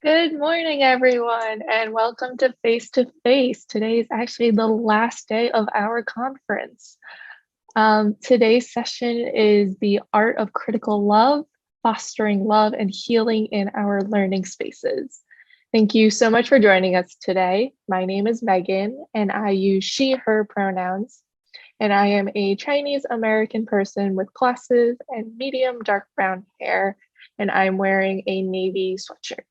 Good morning, everyone, and welcome to Face2Face. Today is actually the last day of our conference. Today's session is the art of critical love, fostering love and healing in our learning spaces. Thank you so much for joining us today. My name is Megan, and I use she, her pronouns. And I am a Chinese American person with glasses and medium dark brown hair, and I'm wearing a navy sweatshirt.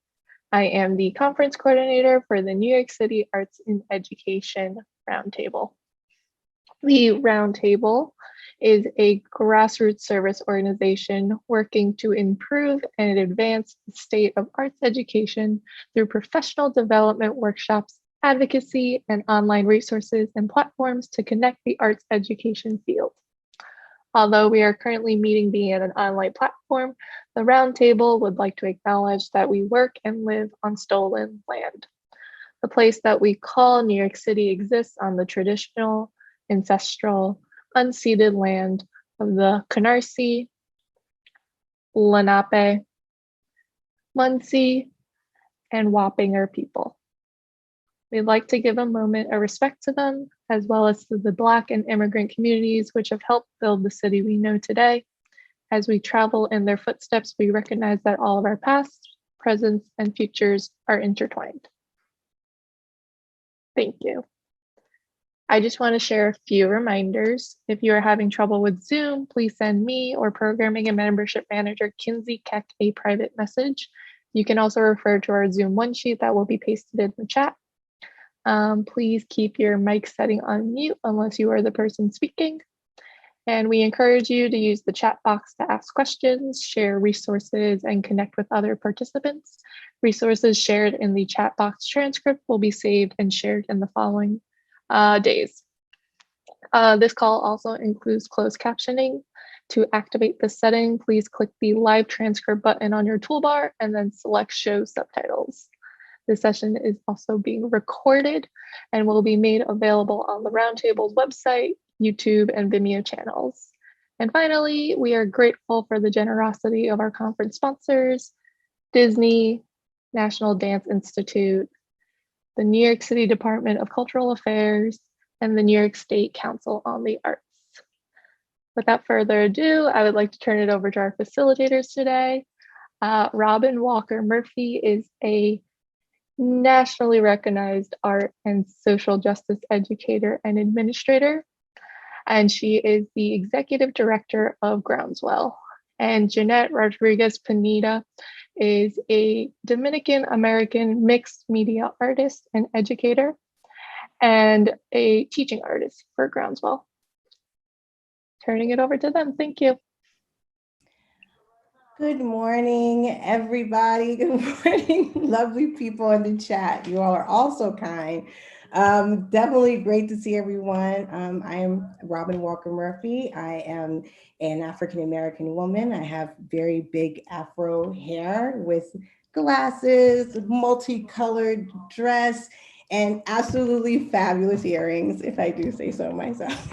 I am the conference coordinator for the New York City Arts in Education Roundtable. The Roundtable is a grassroots service organization working to improve and advance the state of arts education through professional development workshops, advocacy, and online resources and platforms to connect the arts education field. Although we are currently meeting via an online platform, the Roundtable would like to acknowledge that we work and live on stolen land. The place that we call New York City exists on the traditional, ancestral, unceded land of the Canarsie, Lenape, Munsee, and Wapinger people. We'd like to give a moment of respect to them, as well as to the Black and immigrant communities which have helped build the city we know today. As we travel in their footsteps, we recognize that all of our past, presents, and futures are intertwined. Thank you. I just want to share a few reminders. If you are having trouble with Zoom, please send me or Programming and Membership Manager Kinsey Keck a private message. You can also refer to our Zoom one sheet that will be pasted in the chat. Please keep your mic setting on mute unless you are the person speaking. And we encourage you to use the chat box to ask questions, share resources, and connect with other participants. Resources shared in the chat box transcript will be saved and shared in the following days. This call also includes closed captioning. To activate this setting, please click the live transcript button on your toolbar and then select show subtitles. This session is also being recorded and will be made available on the Roundtable's website, YouTube, and Vimeo channels. And finally, we are grateful for the generosity of our conference sponsors, Disney, National Dance Institute, the New York City Department of Cultural Affairs, and the New York State Council on the Arts. Without further ado, I would like to turn it over to our facilitators today. Robyne Walker Murphy is a nationally recognized art and social justice educator and administrator, and she is the executive director of Groundswell. And Jeannette Rodríguez Píneda is a Dominican American mixed media artist and educator and a teaching artist for Groundswell. Turning it over to them. Thank you. Good morning, everybody. Good morning, lovely people in the chat. You all are also kind. Definitely great to see everyone. I am Robyne Walker Murphy. I am an African-American woman. I have very big Afro hair with glasses, multicolored dress, and absolutely fabulous earrings, if I do say so myself.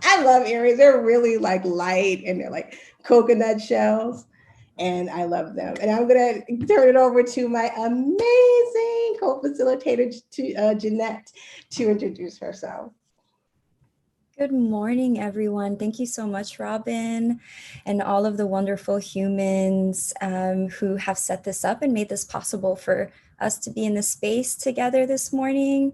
I love earrings. They're really like light and they're like coconut shells, and I love them. And I'm gonna turn it over to my amazing co-facilitator, Jeannette, to introduce herself. Good morning, everyone. Thank you so much, Robyne, and all of the wonderful humans who have set this up and made this possible for us to be in this space together this morning.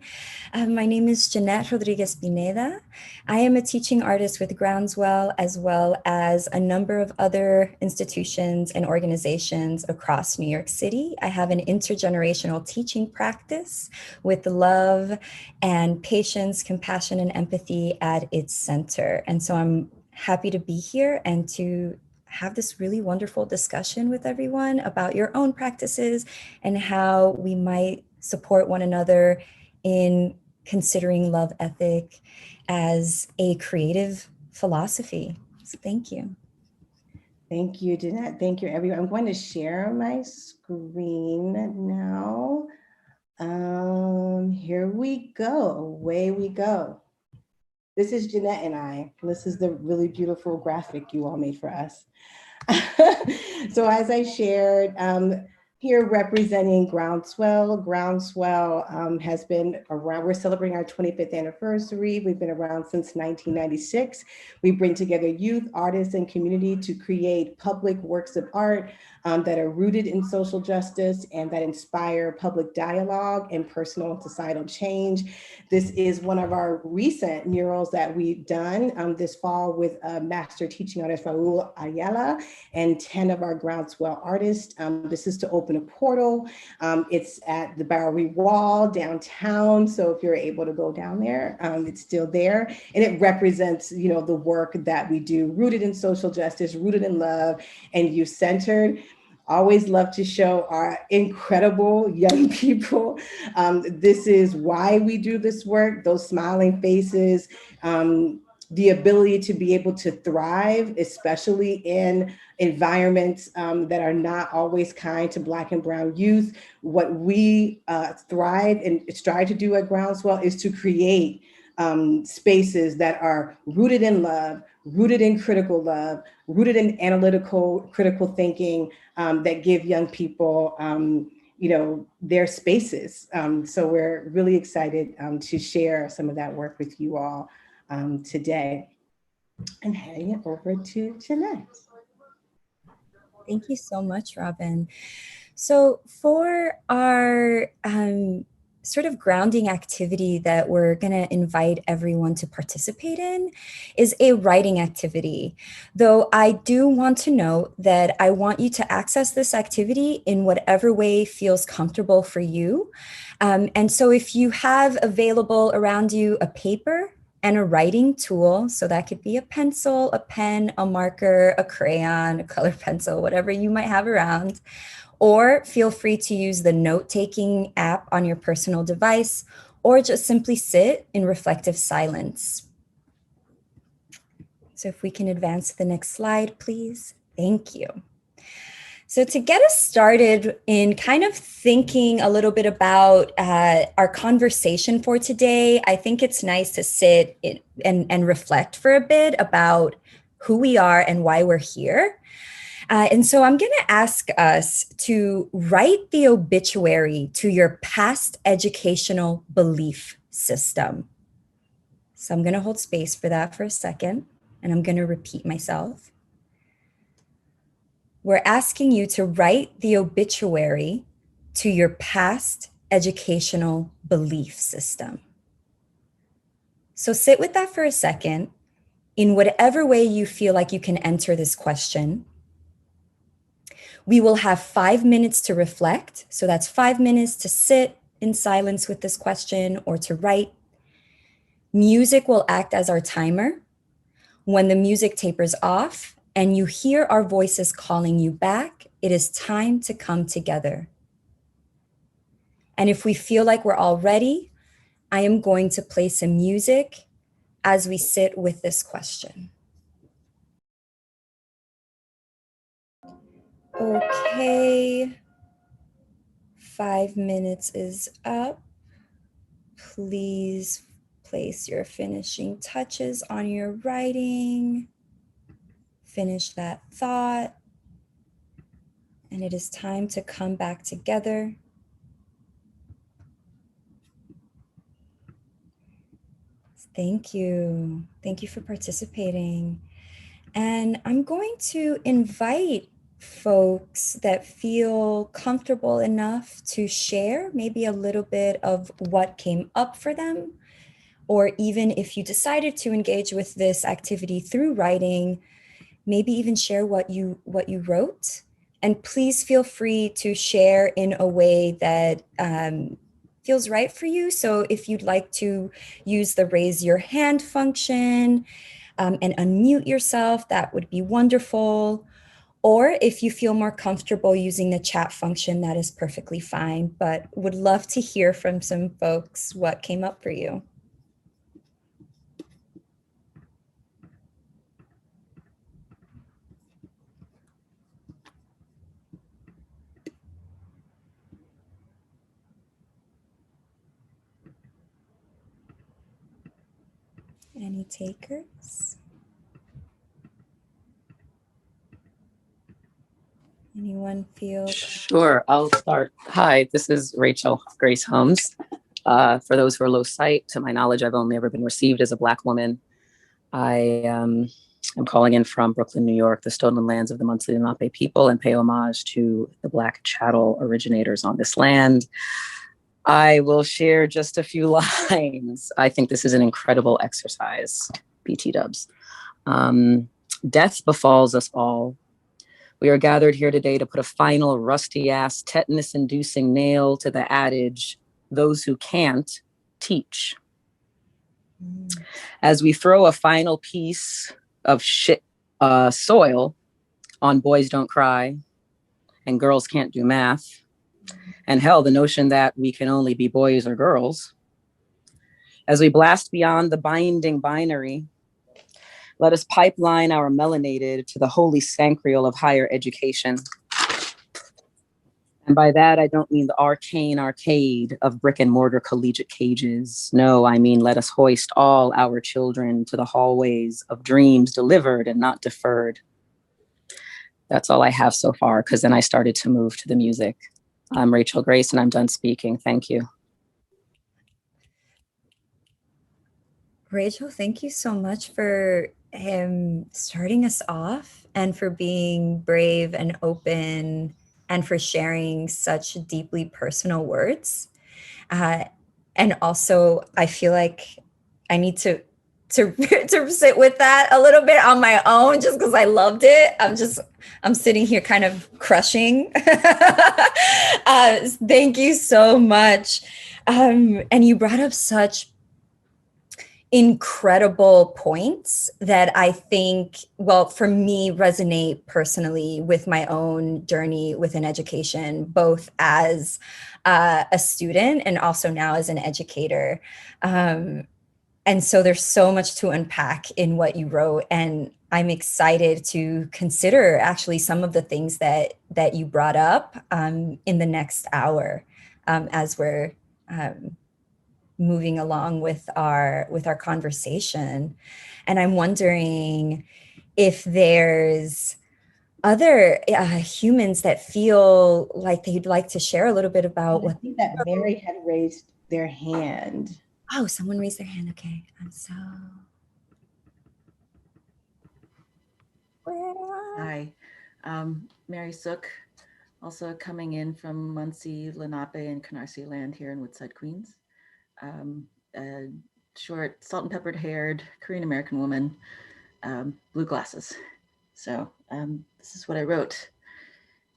My name is Jeannette Rodríguez Píneda. I am a teaching artist with Groundswell, as well as a number of other institutions and organizations across New York City. I have an intergenerational teaching practice with love and patience, compassion, and empathy at its center. And so I'm happy to be here and to have this really wonderful discussion with everyone about your own practices and how we might support one another in considering love ethic as a creative philosophy. So thank you. Thank you, Jeannette. Thank you, everyone. I'm going to share my screen now. Here we go. Away we go. This is Jeannette and I. This is the really beautiful graphic you all made for us. So as I shared, here representing Groundswell. Groundswell has been around, we're celebrating our 25th anniversary. We've been around since 1996. We bring together youth, artists, and community to create public works of art that are rooted in social justice and that inspire public dialogue and personal and societal change. This is one of our recent murals that we've done this fall with master teaching artist Raul Ayala and 10 of our Groundswell artists. This is to open a portal. It's at the Bowery Wall downtown. So if you're able to go down there, it's still there. And it represents, you know, the work that we do, rooted in social justice, rooted in love, and youth-centered. Always love to show our incredible young people. This is why we do this work, those smiling faces, the ability to be able to thrive, especially in environments that are not always kind to Black and Brown youth. What we thrive and strive to do at Groundswell is to create spaces that are rooted in love, rooted in critical love, rooted in analytical, critical thinking that give young people, you know, their spaces. So we're really excited to share some of that work with you all today. And handing it over to Jeannette. Thank you so much, Robyne. So for our sort of grounding activity that we're going to invite everyone to participate in is a writing activity. Though I do want to note that I want you to access this activity in whatever way feels comfortable for you. And so if you have available around you a paper and a writing tool, so that could be a pencil, a pen, a marker, a crayon, a colored pencil, whatever you might have around, or feel free to use the note-taking app on your personal device, or just simply sit in reflective silence. So if we can advance to the next slide, please. Thank you. So to get us started in kind of thinking a little bit about our conversation for today, I think it's nice to sit and reflect for a bit about who we are and why we're here. And so I'm going to ask us to write the obituary to your past educational belief system. So I'm going to hold space for that for a second, and I'm going to repeat myself. We're asking you to write the obituary to your past educational belief system. So sit with that for a second in whatever way you feel like you can enter this question. We will have 5 minutes to reflect. So that's 5 minutes to sit in silence with this question or to write. Music will act as our timer. When the music tapers off and you hear our voices calling you back, it is time to come together. And if we feel like we're all ready, I am going to play some music as we sit with this question. Okay, 5 minutes is up. Please place your finishing touches on your writing. Finish that thought. And it is time to come back together. Thank you. Thank you for participating. And I'm going to invite folks that feel comfortable enough to share maybe a little bit of what came up for them, or even if you decided to engage with this activity through writing, maybe even share what you wrote. And please feel free to share in a way that feels right for you. So if you'd like to use the raise your hand function and unmute yourself, that would be wonderful. Or if you feel more comfortable using the chat function, that is perfectly fine, but would love to hear from some folks what came up for you. Any takers? Anyone feel? Sure, I'll start. Hi, this is Rachel Grace Holmes. For those who are low sight, to my knowledge, I've only ever been received as a Black woman. I am calling in from Brooklyn, New York, the stolen lands of the Munsee Lenape people, and pay homage to the Black chattel originators on this land. I will share just a few lines. I think this is an incredible exercise, BT dubs. Death befalls us all. We are gathered here today to put a final rusty-ass, tetanus-inducing nail to the adage, those who can't, teach. As we throw a final piece of shit soil on boys don't cry and girls can't do math, and hell, the notion that we can only be boys or girls. As we blast beyond the binding binary, let us pipeline our melanated to the holy sanctuary of higher education. And by that, I don't mean the arcane arcade of brick and mortar collegiate cages. No, I mean, let us hoist all our children to the hallways of dreams delivered and not deferred. That's all I have so far, because then I started to move to the music. I'm Rachel Grace, and I'm done speaking. Thank you. Rachel, thank you so much for starting us off and for being brave and open and for sharing such deeply personal words. And also, I feel like I need to sit with that a little bit on my own just because I loved it. I'm sitting here kind of crushing. Thank you so much. And you brought up such incredible points that I think, well, for me, resonate personally with my own journey within education, both as a student and also now as an educator. And so there's so much to unpack in what you wrote, and I'm excited to consider actually some of the things that you brought up in the next hour as we're moving along with our conversation. And I'm wondering if there's other humans that feel like they'd like to share a little bit about what. I think that Mary had raised their hand. Oh, someone raised their hand. Okay, I'm so. Hi, Mary Sook, also coming in from Munsee, Lenape, and Canarsie land here in Woodside, Queens. A short, salt and peppered haired Korean American woman, blue glasses. So this is what I wrote.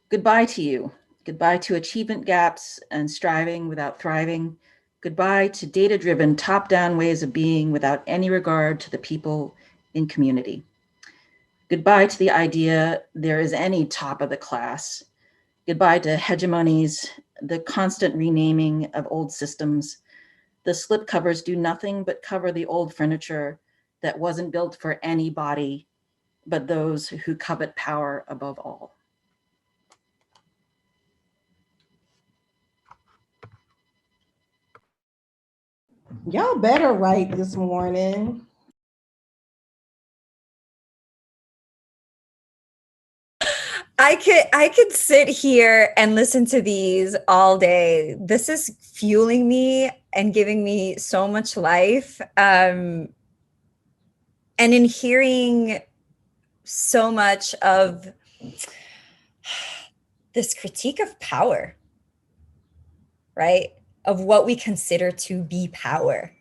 Goodbye to you. Goodbye to achievement gaps and striving without thriving. Goodbye to data-driven top-down ways of being without any regard to the people in community. Goodbye to the idea there is any top of the class. Goodbye to hegemonies, the constant renaming of old systems. The slip covers do nothing but cover the old furniture that wasn't built for anybody but those who covet power above all. Y'all better write this morning. I could sit here and listen to these all day. This is fueling me and giving me so much life. And in hearing so much of this critique of power, right? Of what we consider to be power.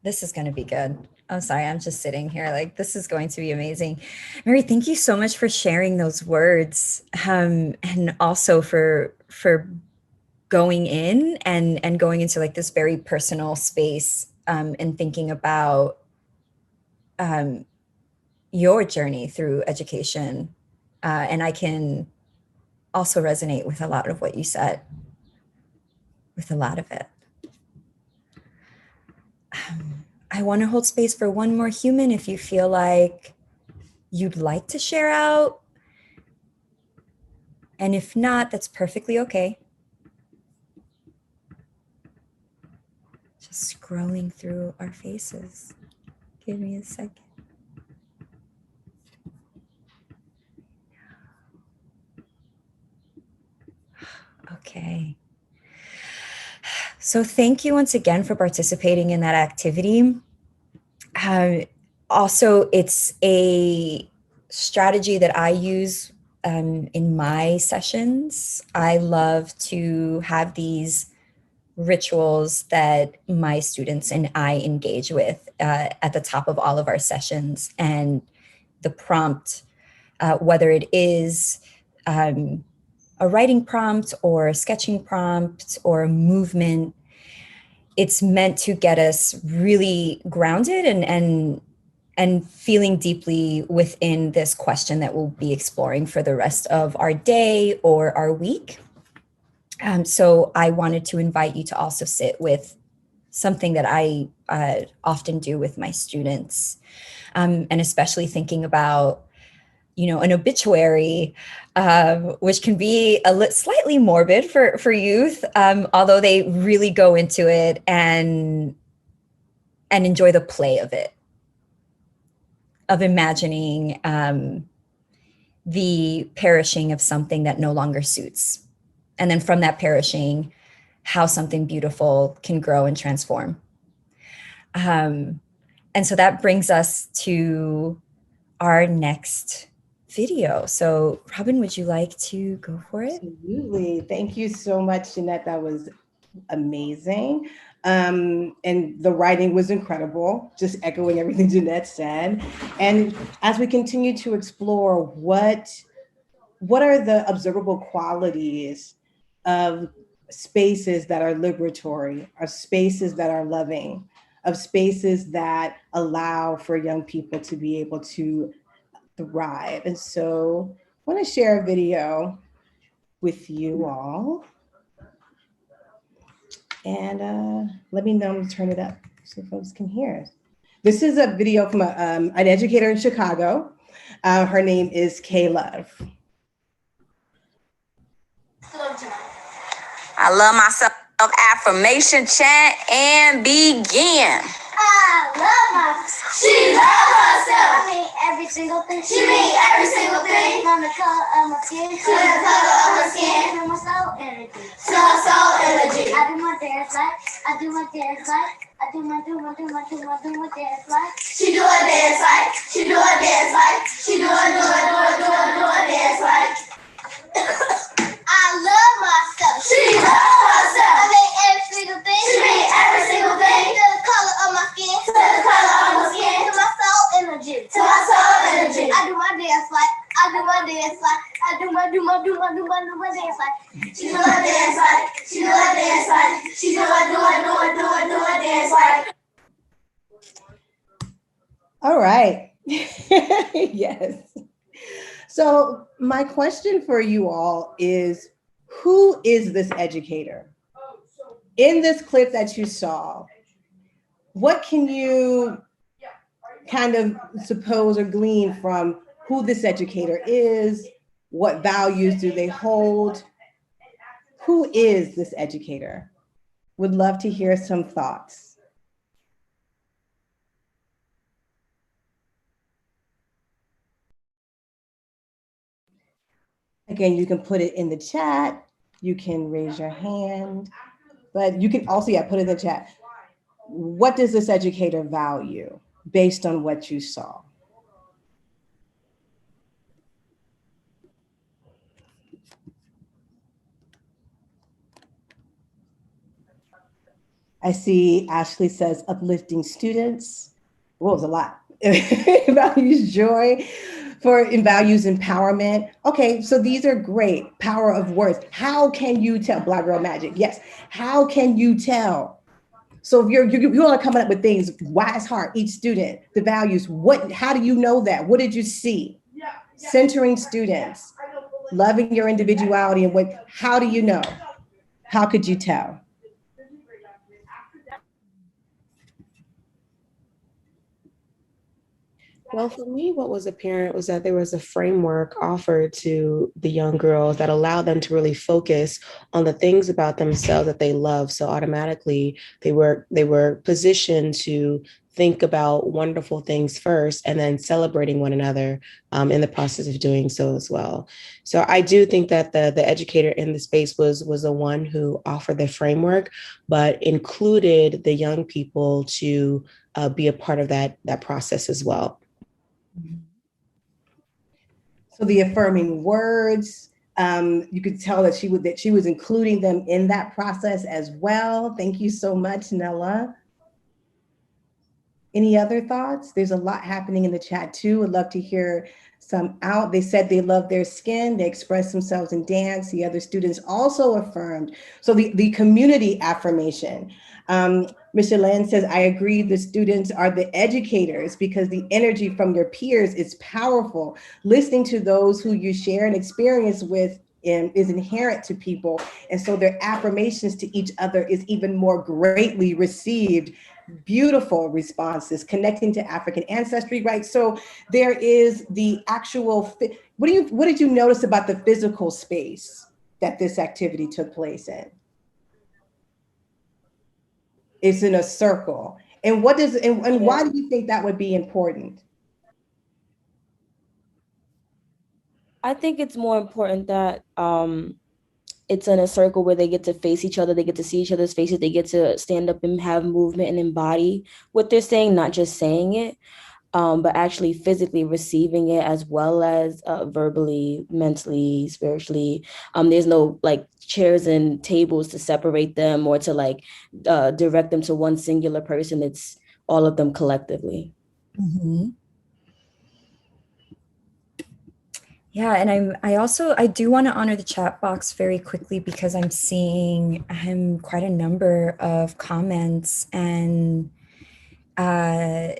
This is going to be good. I'm sorry, I'm just sitting here like, this is going to be amazing. Mary, thank you so much for sharing those words, and also for going in and going into like this very personal space, and thinking about your journey through education. And I can also resonate with a lot of what you said, with a lot of it. I want to hold space for one more human if you feel like you'd like to share out. And if not, that's perfectly okay. Just scrolling through our faces. Give me a second. Okay. So thank you once again for participating in that activity. Also, it's a strategy that I use in my sessions. I love to have these rituals that my students and I engage with at the top of all of our sessions. And the prompt, whether it is a writing prompt or a sketching prompt or a movement, it's meant to get us really grounded and feeling deeply within this question that we'll be exploring for the rest of our day or our week. So I wanted to invite you to also sit with something that I often do with my students, and especially thinking about, an obituary, which can be slightly morbid for youth, although they really go into it and enjoy the play of it, of imagining the perishing of something that no longer suits. And then from that perishing, how something beautiful can grow and transform. And so that brings us to our next video. So Robyne, would you like to go for it? Absolutely. Thank you so much, Jeannette. That was amazing. And the writing was incredible, just echoing everything Jeannette said. And as we continue to explore what are the observable qualities of spaces that are liberatory, of spaces that are loving, of spaces that allow for young people to be able to thrive. And so I want to share a video with you all. And let me know to turn it up so folks can hear it. This is a video from an educator in Chicago. Her name is K Love. I love myself. Affirmation chant and begin. I love myself. She loves herself. I mean every single thing. She mean every single thing. From the color of my skin to the color of my skin. To my soul energy. To my soul energy. I do my dance like. I do my dance like. I do my dance like. She do a dance like. She do a dance like. She do a dance like. I love myself. She loves herself. I made every single thing. She made every single thing. To the color of my skin. To the color of my skin. To my soul energy. To my soul energy. I do my dance like. I do my dance like. I do my dance like. She do a dance like. She do a dance like. She do a dance like. All right. Yes. So my question for you all is, who is this educator? In this clip that you saw, what can you kind of suppose or glean from who this educator is? What values do they hold? Who is this educator? Would love to hear some thoughts. Again, you can put it in the chat. You can raise your hand, but you can also, put it in the chat. What does this educator value based on what you saw? I see Ashley says uplifting students. Well, it was a lot. Values joy, and values empowerment. Okay, so these are great. Power of words. How can you tell? Black Girl Magic. Yes. How can you tell? So if you all are coming up with things, wise heart, each student, the values. How do you know that? What did you see? Centering students, loving your individuality, and how do you know? How could you tell? Well, for me, what was apparent was that there was a framework offered to the young girls that allowed them to really focus on the things about themselves that they love. So automatically they were positioned to think about wonderful things first and then celebrating one another in the process of doing so as well. So I do think that the educator in the space was the one who offered the framework, but included the young people to be a part of that process as well. So the affirming words, you could tell that she was including them in that process as well. Thank you so much, Nella. Any other thoughts? There's a lot happening in the chat too. I'd love to hear some out. They said they love their skin. They expressed themselves in dance. The other students also affirmed. So the community affirmation. Mr. Land says, I agree, the students are the educators because the energy from your peers is powerful. Listening to those who you share an experience with is inherent to people. And so their affirmations to each other is even more greatly received. Beautiful responses, connecting to African ancestry, right? So there is the actual, what did you notice about the physical space that this activity took place in? It's in a circle. And what does, and why do you think that would be important? I think it's more important that it's in a circle where they get to face each other, they get to see each other's faces, they get to stand up and have movement and embody what they're saying, not just saying it, but actually physically receiving it as well as verbally, mentally, spiritually. There's no like chairs and tables to separate them or to like direct them to one singular person. It's all of them collectively. Mm-hmm. Yeah, and I do want to honor the chat box very quickly because I'm seeing quite a number of comments, and I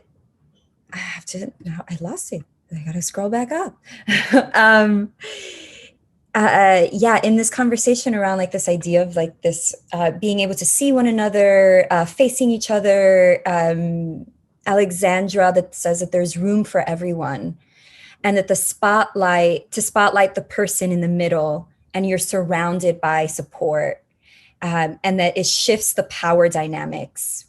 lost it. I gotta scroll back up. Yeah, in this conversation around like this idea of like this being able to see one another, facing each other, Alexandra that says that there's room for everyone. And that to spotlight the person in the middle, and you're surrounded by support, and that it shifts the power dynamics.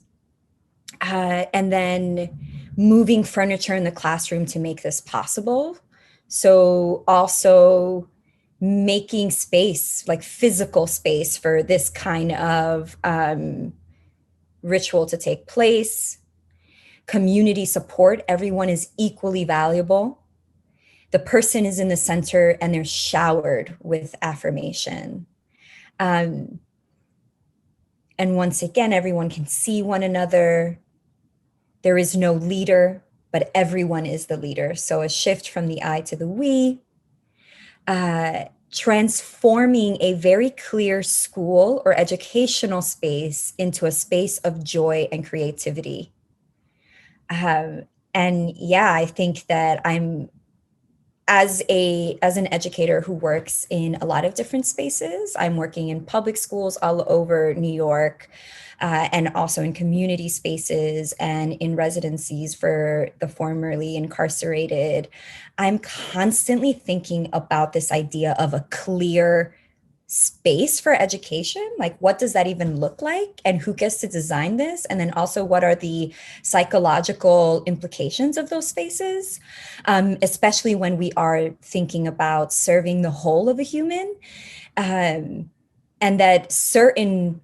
And then moving furniture in the classroom to make this possible. So also making space, like physical space for this kind of ritual to take place. Community support, everyone is equally valuable. The person is in the center and they're showered with affirmation. And once again, everyone can see one another. There is no leader, but everyone is the leader. So a shift from the I to the we, transforming a very clear school or educational space into a space of joy and creativity. And yeah, I think that I'm, as an educator who works in a lot of different spaces, I'm working in public schools all over New York, and also in community spaces and in residencies for the formerly incarcerated. I'm constantly thinking about this idea of a clear space for education. Like, what does that even look like? And who gets to design this? And then also, what are the psychological implications of those spaces? Especially when we are thinking about serving the whole of a human. And that certain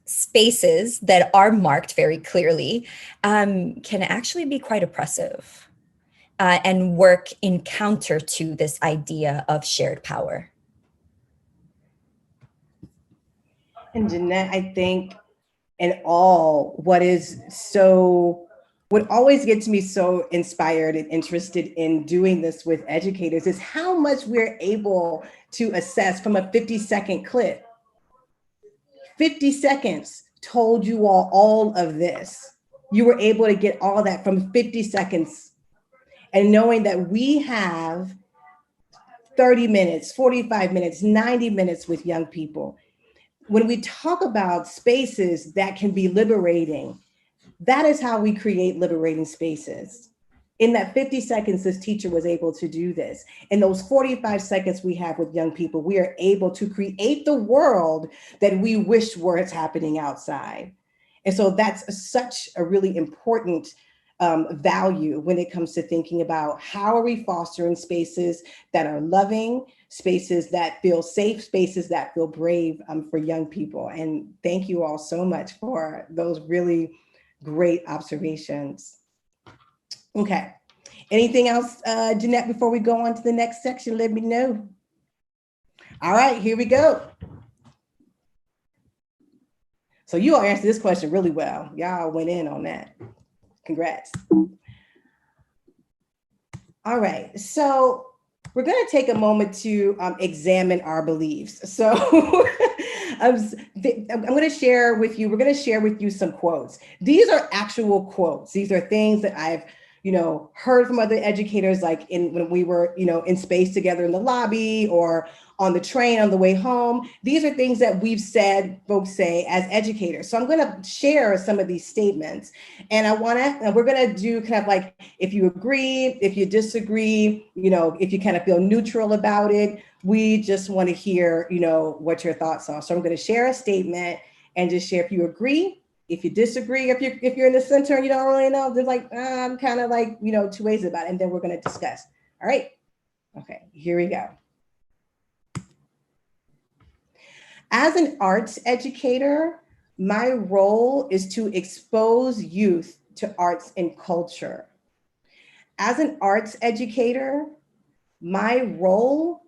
spaces that are marked very clearly can actually be quite oppressive and work in counter to this idea of shared power. And Jeannette, I think what always gets me so inspired and interested in doing this with educators is how much we're able to assess from a 50-second clip. 50 seconds told you all of this. You were able to get all that from 50 seconds. And knowing that we have 30 minutes, 45 minutes, 90 minutes with young people. When we talk about spaces that can be liberating, that is how we create liberating spaces. In that 50 seconds, this teacher was able to do this. In those 45 seconds we have with young people, we are able to create the world that we wish was happening outside. And so that's such a really important value when it comes to thinking about how are we fostering spaces that are loving, spaces that feel safe, spaces that feel brave for young people. And thank you all so much for those really great observations. Okay. Anything else, Jeannette, before we go on to the next section? Let me know. All right, here we go. So you all answered this question really well. Y'all went in on that. Congrats. All right, so we're going to take a moment to examine our beliefs. So I'm going to share with you, we're going to share with you some quotes. These are actual quotes. These are things that I've heard from other educators, like when we were, in space together in the lobby or on the train on the way home. These are things that we've said, folks say as educators. So I'm going to share some of these statements, and we're going to do kind of like, if you agree, if you disagree, if you kind of feel neutral about it, we just want to hear, what your thoughts are. So I'm going to share a statement and just share if you agree. If you disagree, if you're in the center and you don't really know, there's like, I'm kind of like, two ways about it. And then we're going to discuss. All right. Okay, here we go. As an arts educator, my role is to expose youth to arts and culture. As an arts educator, my role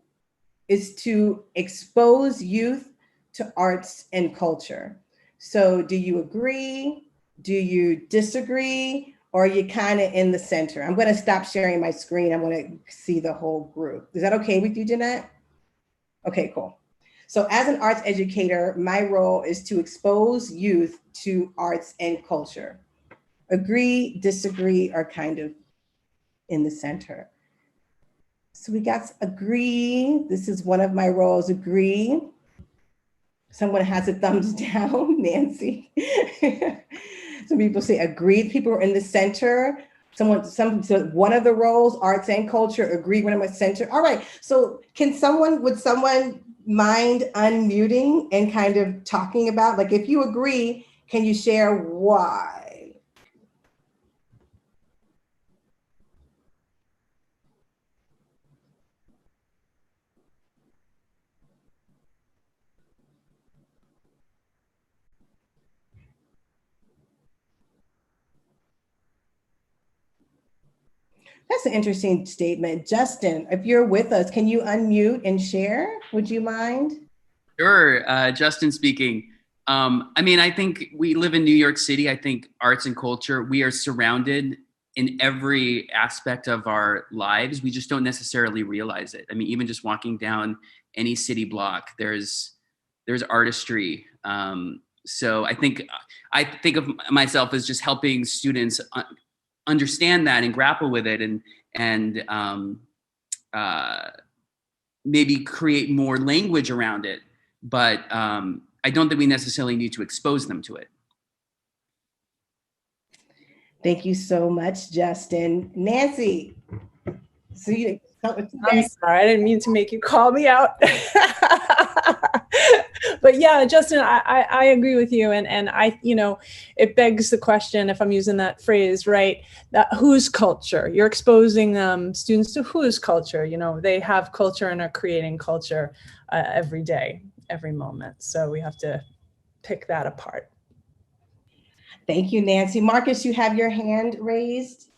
is to expose youth to arts and culture. So do you agree? Do you disagree? Or are you kind of in the center? I'm going to stop sharing my screen. I want to see the whole group. Is that okay with you, Jeannette? Okay, cool. So as an arts educator, my role is to expose youth to arts and culture. Agree, disagree, or kind of in the center. So we got agree. This is one of my roles, agree. Someone has a thumbs down, Nancy. Some people say agreed. People are in the center. So one of the roles, arts and culture, agree when I'm at center. All right. So would someone mind unmuting and kind of talking about, like, if you agree, can you share why? That's an interesting statement. Justin, if you're with us, can you unmute and share? Would you mind? Sure, Justin speaking. I think we live in New York City. I think arts and culture, we are surrounded in every aspect of our lives. We just don't necessarily realize it. I mean, even just walking down any city block, there's artistry. So I think of myself as just helping students understand that and grapple with it, and maybe create more language around it. But I don't think we necessarily need to expose them to it. Thank you so much, Justin. Nancy. I'm sorry, I didn't mean to make you call me out. But yeah, Justin, I agree with you. And I, it begs the question, if I'm using that phrase, right, that whose culture? You're exposing students to whose culture? They have culture and are creating culture every day, every moment. So we have to pick that apart. Thank you, Nancy. Marcus, you have your hand raised.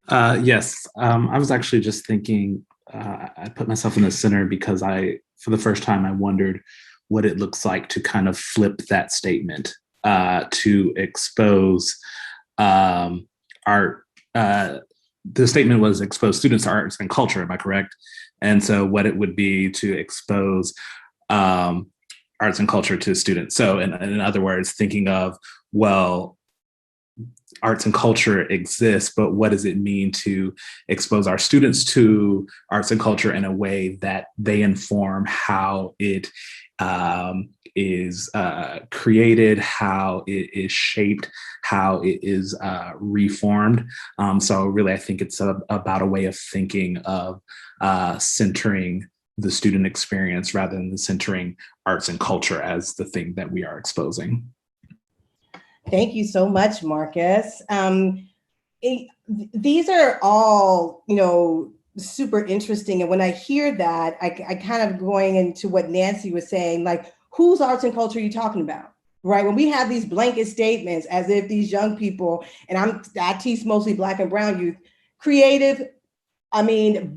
Yes, I was actually just thinking, I put myself in the center because for the first time, I wondered what it looks like to kind of flip that statement, to expose art. The statement was expose students to arts and culture, am I correct? And so what it would be to expose arts and culture to students. So in other words, thinking of, well, arts and culture exists, but what does it mean to expose our students to arts and culture in a way that they inform how it is created, how it is shaped, how it is reformed. So really, I think it's about a way of thinking of centering the student experience rather than centering arts and culture as the thing that we are exposing. Thank you so much, Marcus. These are all, super interesting. And when I hear that, I kind of going into what Nancy was saying, like, whose arts and culture are you talking about? Right? When we have these blanket statements as if these young people, and I teach mostly Black and Brown youth, creative,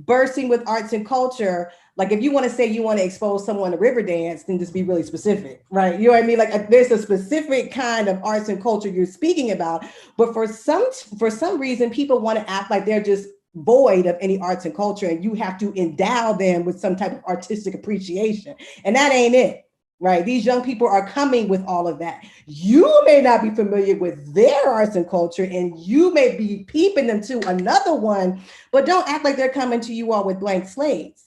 bursting with arts and culture. Like if you want to say you want to expose someone to river dance, then just be really specific, right? You know what I mean? Like there's a specific kind of arts and culture you're speaking about, but for some reason, people want to act like they're just void of any arts and culture, and you have to endow them with some type of artistic appreciation, and that ain't it. Right? These young people are coming with all of that. You may not be familiar with their arts and culture, and you may be peeping them to another one, but don't act like they're coming to you all with blank slates.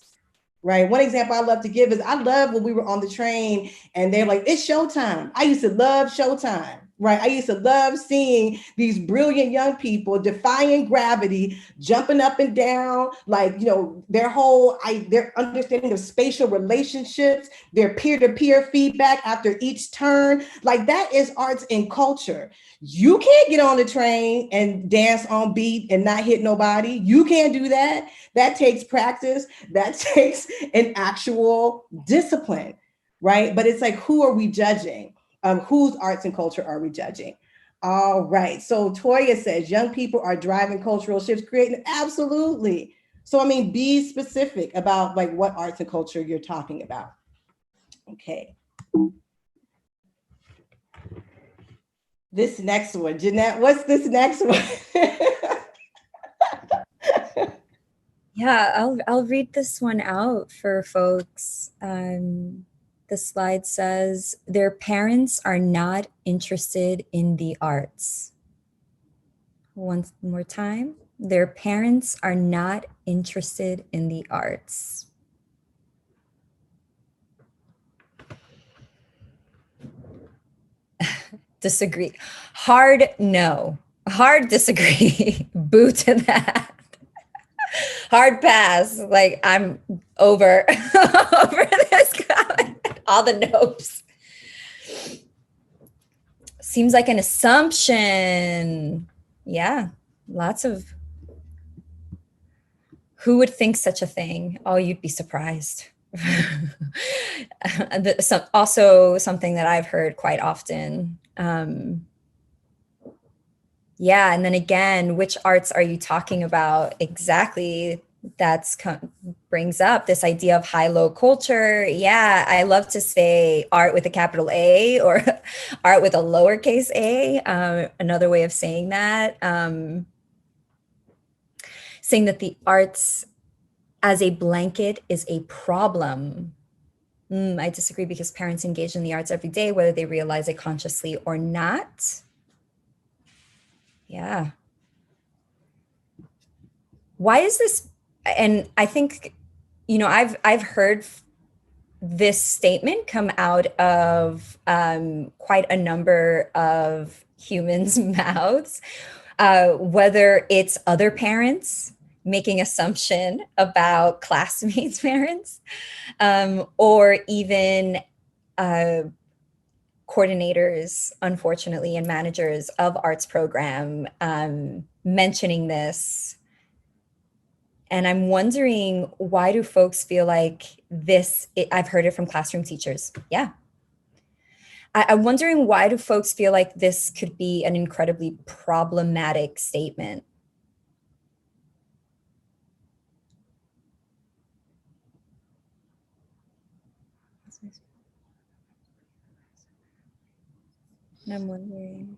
Right? One example I love to give is I love when we were on the train and they're like, it's showtime. I used to love showtime. Right. I used to love seeing these brilliant young people defying gravity, jumping up and down, like, their understanding of spatial relationships, their peer-to-peer feedback after each turn. Like that is arts and culture. You can't get on the train and dance on beat and not hit nobody. You can't do that. That takes practice. That takes an actual discipline. Right. But it's like, who are we judging? Whose arts and culture are we judging? All right. So Toya says young people are driving cultural shifts, creating. Absolutely. So, be specific about like what arts and culture you're talking about. Okay. This next one, Jeannette, what's this next one? Yeah, I'll read this one out for folks. The slide says, their parents are not interested in the arts. One more time. Their parents are not interested in the arts. Disagree. Hard no. Hard disagree. Boo to that. Hard pass. Like I'm over over this comment. All the no's. Seems like an assumption. Yeah, lots of. Who would think such a thing? Oh, you'd be surprised. Also something that I've heard quite often. Yeah, and then again, which arts are you talking about exactly? That's brings up this idea of high-low culture. Yeah, I love to say art with a capital A or art with a lowercase a. Another way of saying that, saying that the arts as a blanket is a problem. I disagree because parents engage in the arts every day, whether they realize it consciously or not. Yeah. Why is this? And I think, I've heard this statement come out of quite a number of humans' mouths, whether it's other parents making assumption about classmates' parents, or even coordinators, unfortunately, and managers of arts program mentioning this. And I'm wondering, why do folks feel like this? I've heard it from classroom teachers. Yeah. I'm wondering, why do folks feel like this could be an incredibly problematic statement? I'm wondering.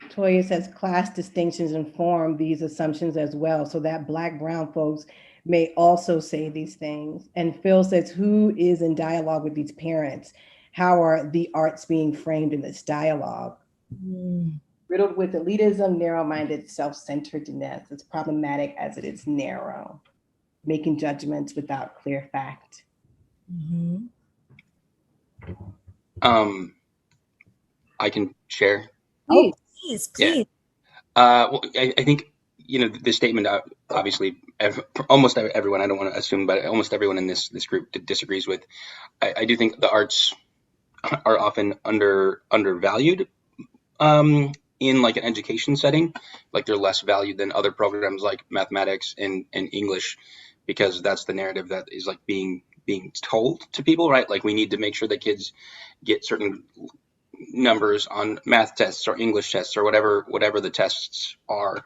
Toya says class distinctions inform these assumptions as well, so that Black, Brown folks may also say these things. And Phil says, who is in dialogue with these parents? How are the arts being framed in this dialogue? Riddled with elitism, narrow-minded, self-centeredness. It's problematic as it is narrow, making judgments without clear fact. I can share. Oh, please. Yeah. Well, I think, the statement, obviously, almost everyone, I don't want to assume, but almost everyone in this group disagrees with. I do think the arts are often undervalued in like an education setting. Like they're less valued than other programs like mathematics and English, because that's the narrative that is like being told to people, right? Like we need to make sure that kids get certain numbers on math tests or English tests or whatever the tests are.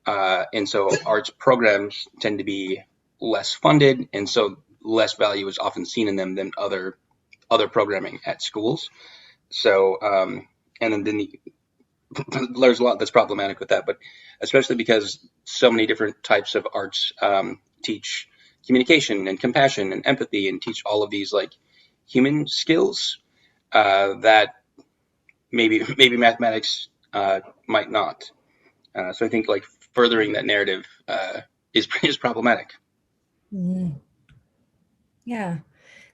And so arts programs tend to be less funded, and so less value is often seen in them than other programming at schools. So, and then there's a lot that's problematic with that, but especially because so many different types of arts teach communication and compassion and empathy and teach all of these like human skills that maybe mathematics might not. So I think like furthering that narrative is problematic. Yeah,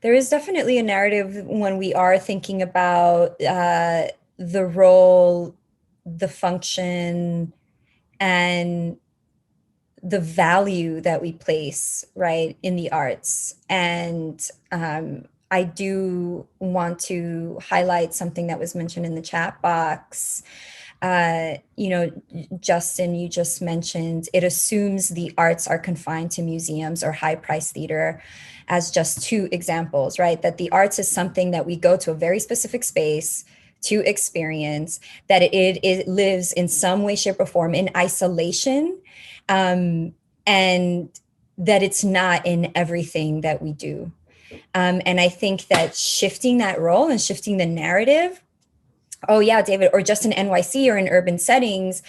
there is definitely a narrative when we are thinking about the role, the function, and the value that we place, right, in the arts. And I do want to highlight something that was mentioned in the chat box. You know, Justin, you just mentioned it assumes the arts are confined to museums or high price theater as just two examples, right? That the arts is something that we go to a very specific space to experience, that it lives in some way, shape, or form in isolation, and that it's not in everything that we do. And I think that shifting that role and shifting the narrative, oh yeah, David, or just in NYC or in urban settings,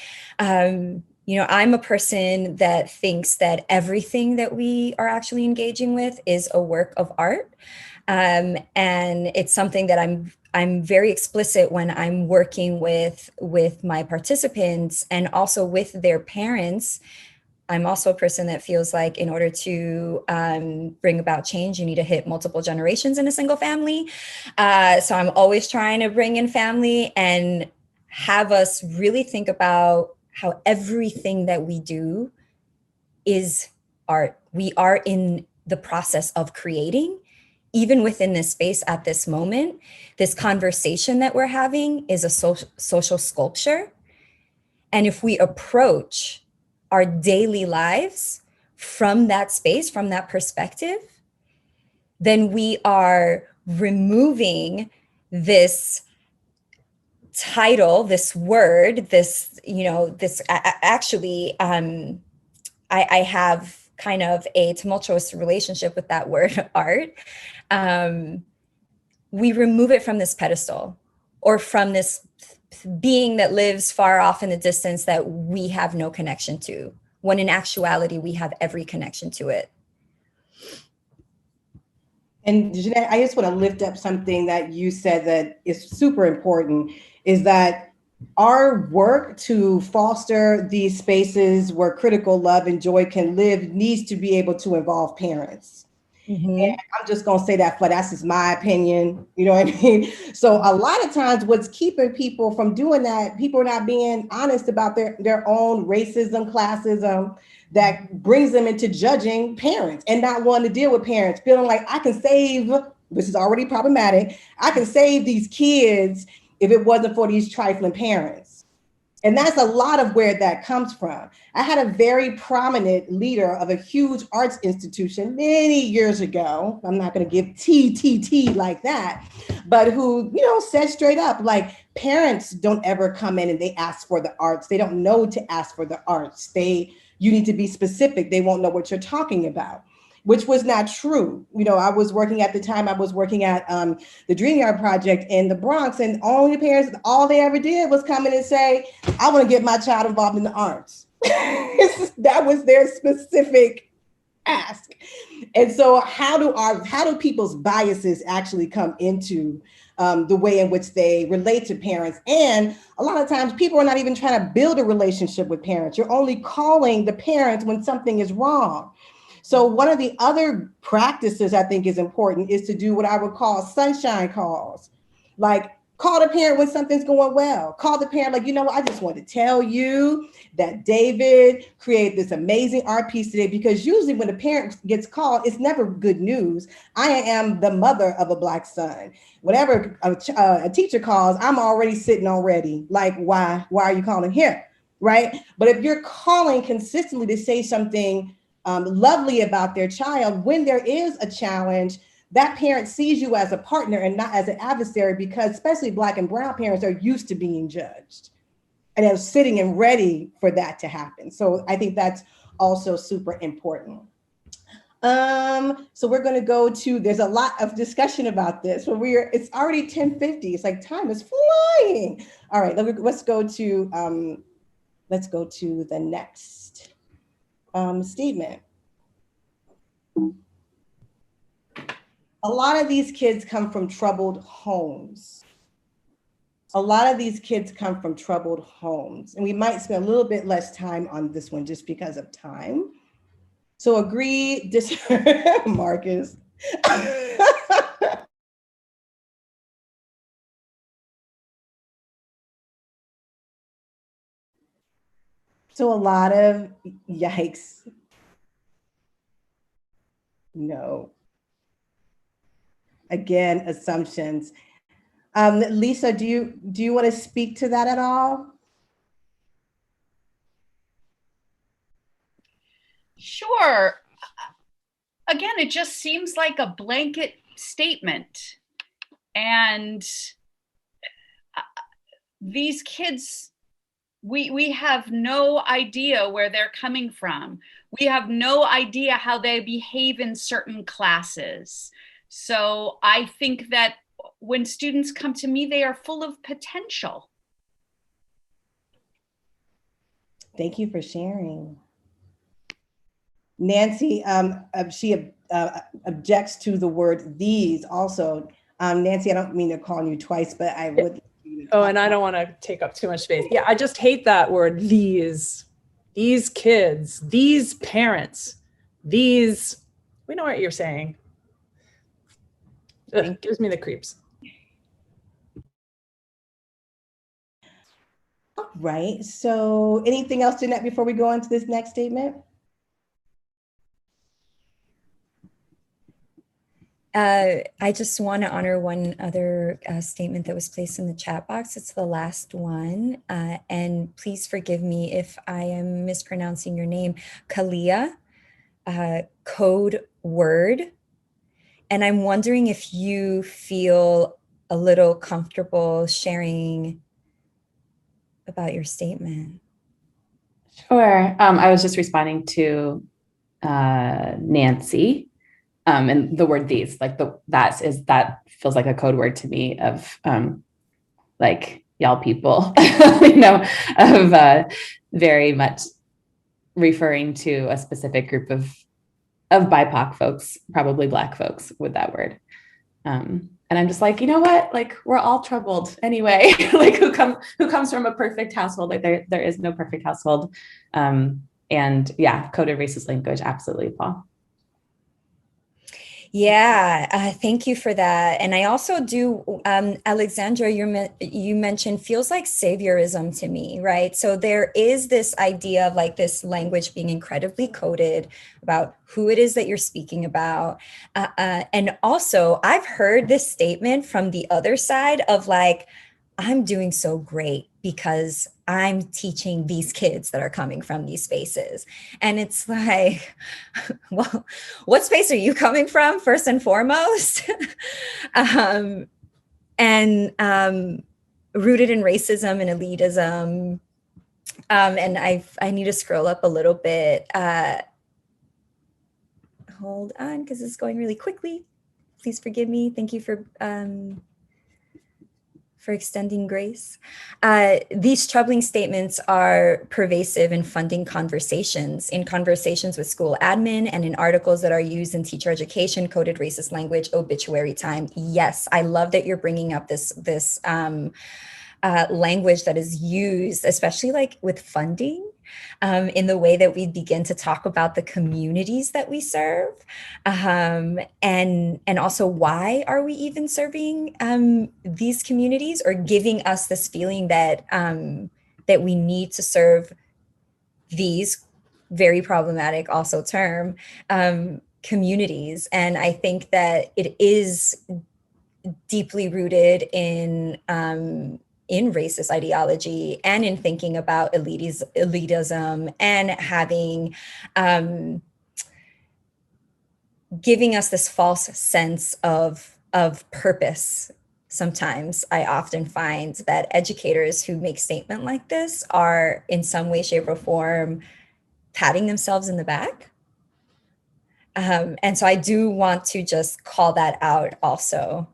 you know, I'm a person that thinks that everything that we are actually engaging with is a work of art. And it's something that I'm very explicit when I'm working with my participants and also with their parents. I'm also a person that feels like in order to bring about change, you need to hit multiple generations in a single family. So I'm always trying to bring in family and have us really think about how everything that we do is art. We are in the process of creating, even within this space at this moment. This conversation that we're having is a social sculpture. And if we approach our daily lives from that space, from that perspective, then we are removing this title, this word, this, you know, this actually, I have kind of a tumultuous relationship with that word art. We remove it from this pedestal or from this being that lives far off in the distance that we have no connection to, when in actuality, we have every connection to it. And Jeannette, I just want to lift up something that you said that is super important, is that our work to foster these spaces where critical love and joy can live needs to be able to involve parents. Mm-hmm. And I'm just going to say that, but that's just my opinion. You know what I mean? So a lot of times what's keeping people from doing that, people are not being honest about their own racism, classism, that brings them into judging parents and not wanting to deal with parents, feeling like I can save, which is already problematic, I can save these kids if it wasn't for these trifling parents. And that's a lot of where that comes from. I had a very prominent leader of a huge arts institution many years ago. I'm not going to give T like that, but who, you know, said straight up, like, parents don't ever come in and they ask for the arts. They don't know to ask for the arts. You need to be specific. They won't know what you're talking about, which was not true. You know, I was working at the Dream Yard Project in the Bronx, and only parents, all they ever did was come in and say, I want to get my child involved in the arts. That was their specific ask. And so how do people's biases actually come into the way in which they relate to parents? And a lot of times people are not even trying to build a relationship with parents. You're only calling the parents when something is wrong. So one of the other practices I think is important is to do what I would call sunshine calls, like Call the parent when something's going well. Call the parent like, you know what, I just want to tell you that David created this amazing art piece today, because usually when a parent gets called, it's never good news. I am the mother of a Black son. Whenever a teacher calls, I'm already sitting already. Like, why are you calling here? Right? But if you're calling consistently to say something lovely about their child, when there is a challenge, that parent sees you as a partner and not as an adversary, because especially Black and brown parents are used to being judged and are sitting and ready for that to happen. So I think that's also super important. So we're going to go to, there's a lot of discussion about this, but it's already 10:50. It's like time is flying. All right, let's go to the next statement. A lot of these kids come from troubled homes. And we might spend a little bit less time on this one just because of time. So agree, Marcus. So a lot of yikes. No. Again, assumptions. Lisa, do you want to speak to that at all? Sure. Again, it just seems like a blanket statement. And these kids, we have no idea where they're coming from. We have no idea how they behave in certain classes. So I think that when students come to me, they are full of potential. Thank you for sharing. Nancy, she objects to the word these also. Nancy, I don't mean to call you twice, but I would. Oh, and I don't want to take up too much space. Yeah, I just hate that word, these kids, these parents, these, we know what you're saying. Ugh, gives me the creeps. All right, so anything else, Jeannette, before we go on to this next statement? I just want to honor one other statement that was placed in the chat box. It's the last one. And please forgive me if I am mispronouncing your name. Kalia, code word. And I'm wondering if you feel a little comfortable sharing about your statement. Sure. I was just responding to Nancy. And the word these, like that feels like a code word to me of like y'all people, of very much referring to a specific group of BIPOC folks, probably Black folks with that word. And I'm just like, you know what? Like we're all troubled anyway. Like who comes from a perfect household? Like there is no perfect household. And yeah, coded racist language, absolutely, Paul. Yeah, thank you for that. And I also do, Alexandra, you mentioned feels like saviorism to me, right? So there is this idea of like this language being incredibly coded about who it is that you're speaking about. And also I've heard this statement from the other side of like, I'm doing so great because I'm teaching these kids that are coming from these spaces. And it's like, well, what space are you coming from first and foremost? And rooted in racism and elitism. And I need to scroll up a little bit. Hold on, because it's going really quickly. Please forgive me. Thank you for extending grace. These troubling statements are pervasive in funding conversations with school admin and in articles that are used in teacher education, coded racist language, obituary time. Yes, I love that you're bringing up this language that is used, especially like with funding in the way that we begin to talk about the communities that we serve, and also why are we even serving these communities, or giving us this feeling that that we need to serve these very problematic also term communities. And I think that it is deeply rooted in racist ideology and in thinking about elitism and having giving us this false sense of purpose. Sometimes I often find that educators who make statement like this are in some way, shape, or form patting themselves in the back. And so I do want to just call that out also.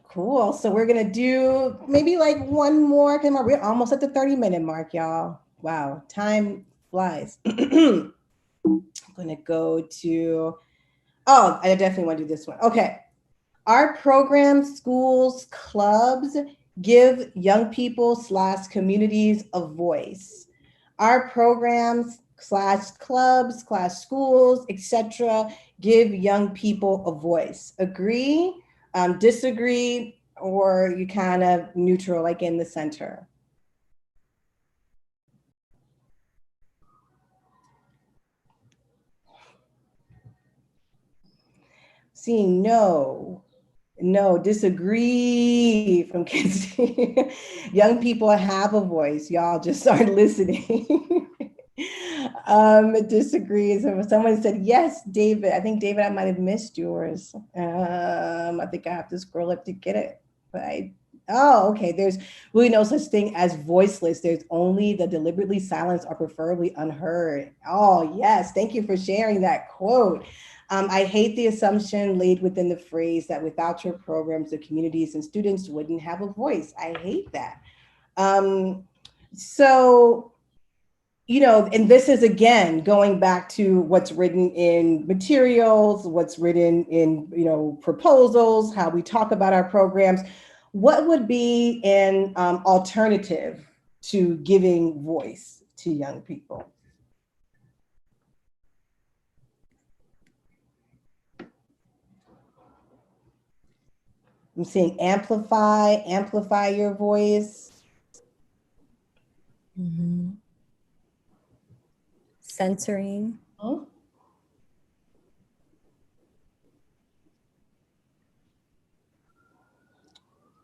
Cool. So we're going to do maybe like one more. We're almost at the 30-minute mark, y'all. Wow, time flies. I'm going to go to, oh, I definitely want to do this one. Okay. Our programs, schools, clubs give young people / communities a voice. Our programs / clubs / schools, etc., give young people a voice. Agree, disagree, or you kind of neutral, like in the center? Seeing no, disagree from Kinsey. Young people have a voice. Y'all just aren't listening. Disagree. So someone said, yes, David. I think, David, I might have missed yours. I think I have to scroll up to get it. But okay. There's really no such thing as voiceless. There's only the deliberately silenced or preferably unheard. Oh, yes. Thank you for sharing that quote. I hate the assumption laid within the phrase that without your programs, the communities and students wouldn't have a voice. I hate that. So, you know, and this is, again, going back to what's written in materials, what's written in, you know, proposals, how we talk about our programs. What would be an alternative to giving voice to young people? I'm saying amplify your voice. Mm-hmm. Censoring. Huh?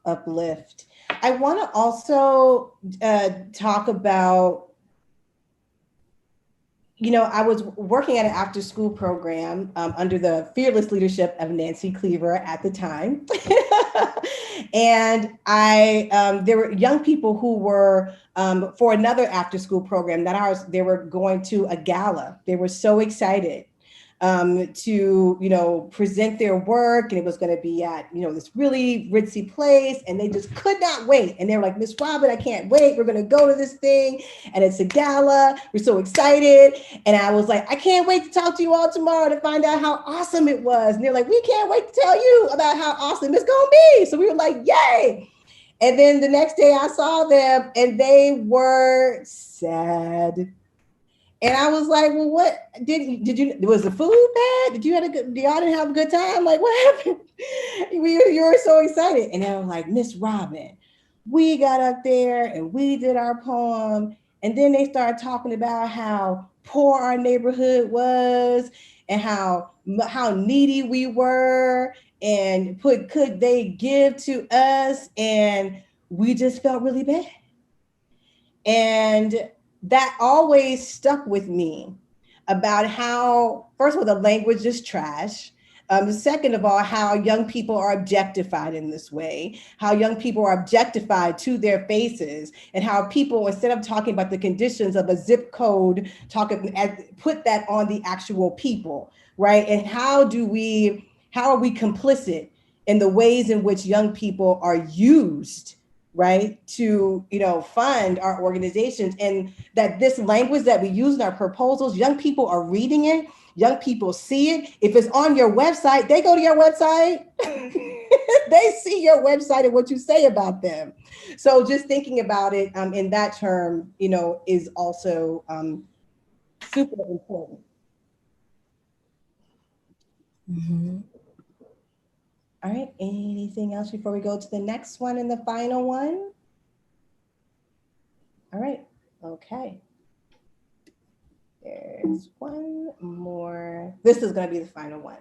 Uplift. I want to also talk about, you know, I was working at an after school program under the fearless leadership of Nancy Cleaver at the time. And there were young people who were for another after school program, not ours. They were going to a gala. They were so excited to, you know, present their work, and it was going to be at, you know, this really ritzy place, and they just could not wait. And they were like, Miss Robin, I can't wait. We're going to go to this thing, and it's a gala. We're so excited. And I was like, I can't wait to talk to you all tomorrow to find out how awesome it was. And they're like, we can't wait to tell you about how awesome it's going to be. So we were like, yay. And then the next day I saw them, and they were sad. And I was like, well, what did you, was the food bad? Y'all didn't have a good time? Like, what happened? You were so excited. And they were like, Miss Robin, we got up there and we did our poem. And then they started talking about how poor our neighborhood was and how needy we were, and could they give to us? And we just felt really bad. And that always stuck with me about how, first of all, the language is trash. Second of all, how young people are objectified in this way, how young people are objectified to their faces, and how people, instead of talking about the conditions of a zip code, put that on the actual people, right? And how are we complicit in the ways in which young people are used right, to, fund our organizations, and that this language that we use in our proposals, young people are reading it, young people see it. If it's on your website, they go to your website. They see your website and what you say about them. So just thinking about it in that term, is also super important. Mm-hmm. All right, anything else before we go to the next one and the final one? All right, okay. There's one more. This is going to be the final one.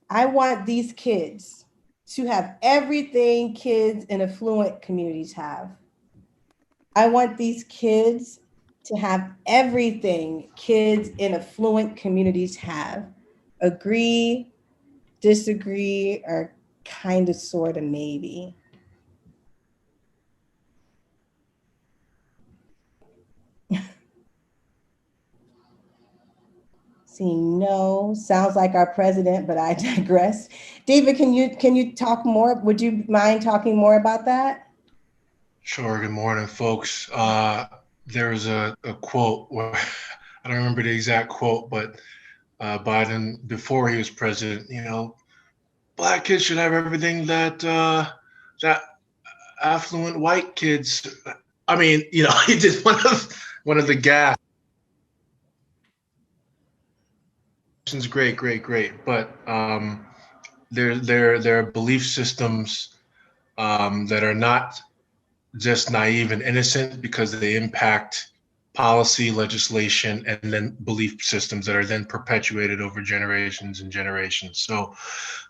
I want these kids to have everything kids in affluent communities have. I want these kids to have everything kids in affluent communities have. Agree, disagree, or kind of, sort of, maybe. Seeing no, sounds like our president, but I digress. David, can you talk more? Would you mind talking more about that? Sure. Good morning, folks. There was a quote where I don't remember the exact quote, but Biden, before he was president, Black kids should have everything that that affluent white kids. I mean, he did one of the gas. Great, great, great, but there are belief systems that are not just naive and innocent because they impact policy, legislation, and then belief systems that are then perpetuated over generations and generations. So,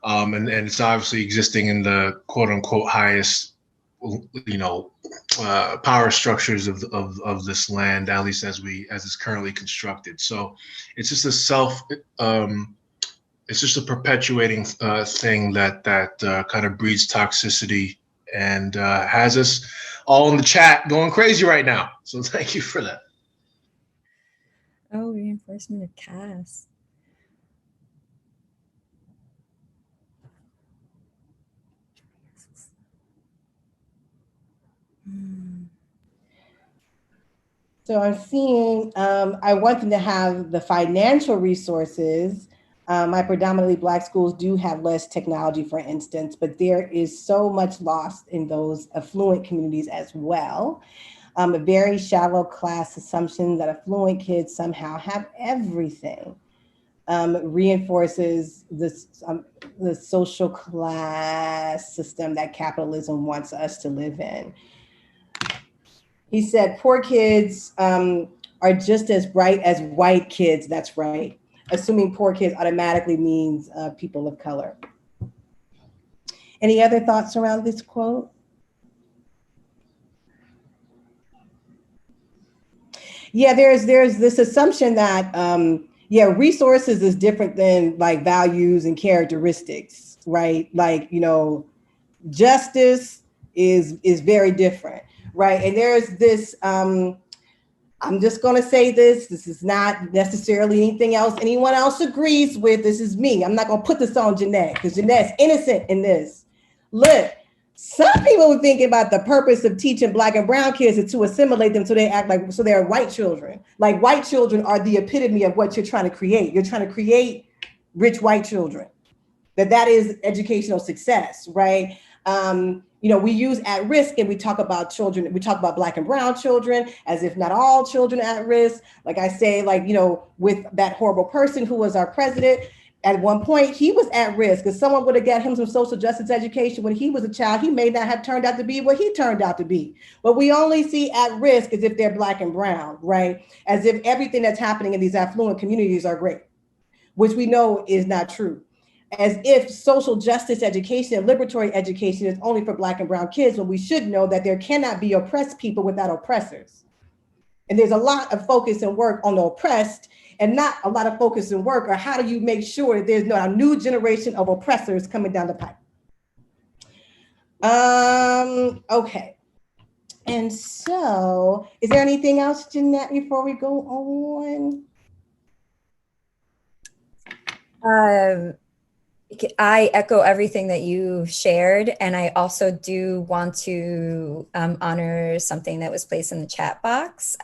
and it's obviously existing in the quote unquote highest, power structures of this land, at least as it's currently constructed. So it's just it's just a perpetuating thing that kind of breeds toxicity and has us all in the chat going crazy right now. So thank you for that. Oh, reinforcement of caste. So I'm seeing, I want them to have the financial resources. My predominantly Black schools do have less technology, for instance, but there is so much lost in those affluent communities as well. A very shallow class assumption that affluent kids somehow have everything reinforces the social class system that capitalism wants us to live in. He said, poor kids are just as bright as white kids. That's right. Assuming poor kids automatically means people of color. Any other thoughts around this quote? Yeah, there's this assumption that, resources is different than like values and characteristics, right? Like, justice is very different, right? And there's this, I'm just going to say this is not necessarily anything else anyone else agrees with. This is me. I'm not going to put this on Jeannette because Jeanette's innocent in this. Look, some people were thinking about the purpose of teaching Black and brown kids is to assimilate them so they act like, so they're white children. Like white children are the epitome of what you're trying to create. You're trying to create rich white children. That is educational success, right? We use at risk and we talk about children, we talk about Black and brown children as if not all children are at risk. Like I say, with that horrible person who was our president, at one point he was at risk. If someone would have got him some social justice education when he was a child, he may not have turned out to be what he turned out to be. But we only see at risk as if they're Black and brown, right? As if everything that's happening in these affluent communities are great, which we know is not true. As if social justice education and liberatory education is only for Black and brown kids, when we should know that there cannot be oppressed people without oppressors. And there's a lot of focus and work on the oppressed and not a lot of focus and work on how do you make sure that there's not a new generation of oppressors coming down the pipe. Okay. And so is there anything else, Jeannette, before we go on? I echo everything that you shared, and I also do want to honor something that was placed in the chat box.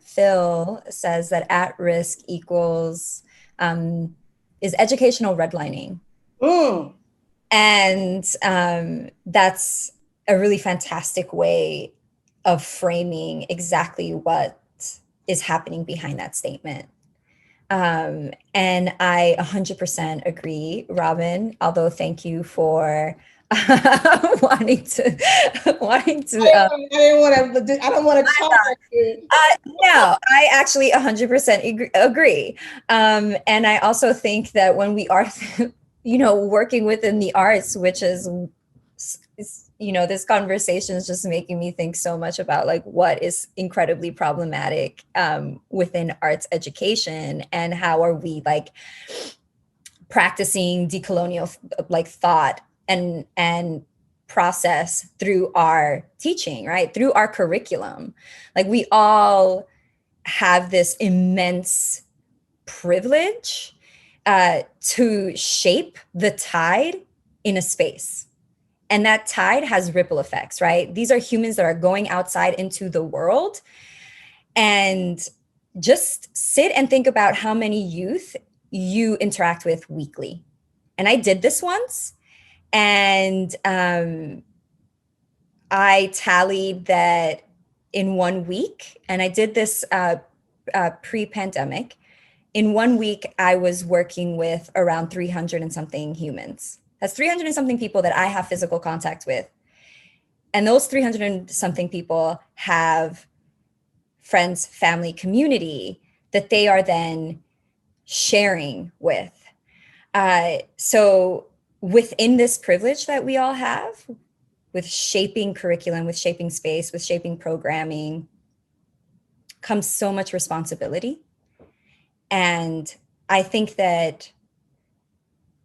Phil says that at risk equals is educational redlining. And that's a really fantastic way of framing exactly what is happening behind that statement. And I 100% agree, Robin, although thank you for wanting to. I don't want to talk. No, I actually 100% agree. And I also think that when we are, working within the arts, which is, this conversation is just making me think so much about like what is incredibly problematic within arts education, and how are we like practicing decolonial like thought and process through our teaching, right? Through our curriculum. Like we all have this immense privilege to shape the tide in a space. And that tide has ripple effects, right? These are humans that are going outside into the world. And just sit and think about how many youth you interact with weekly. And I did this once, and I tallied that in 1 week, and I did this pre-pandemic. In 1 week, I was working with around 300 and something humans. That's 300 and something people that I have physical contact with. And those 300 and something people have friends, family, community that they are then sharing with. So within this privilege that we all have, with shaping curriculum, with shaping space, with shaping programming, comes so much responsibility. And I think that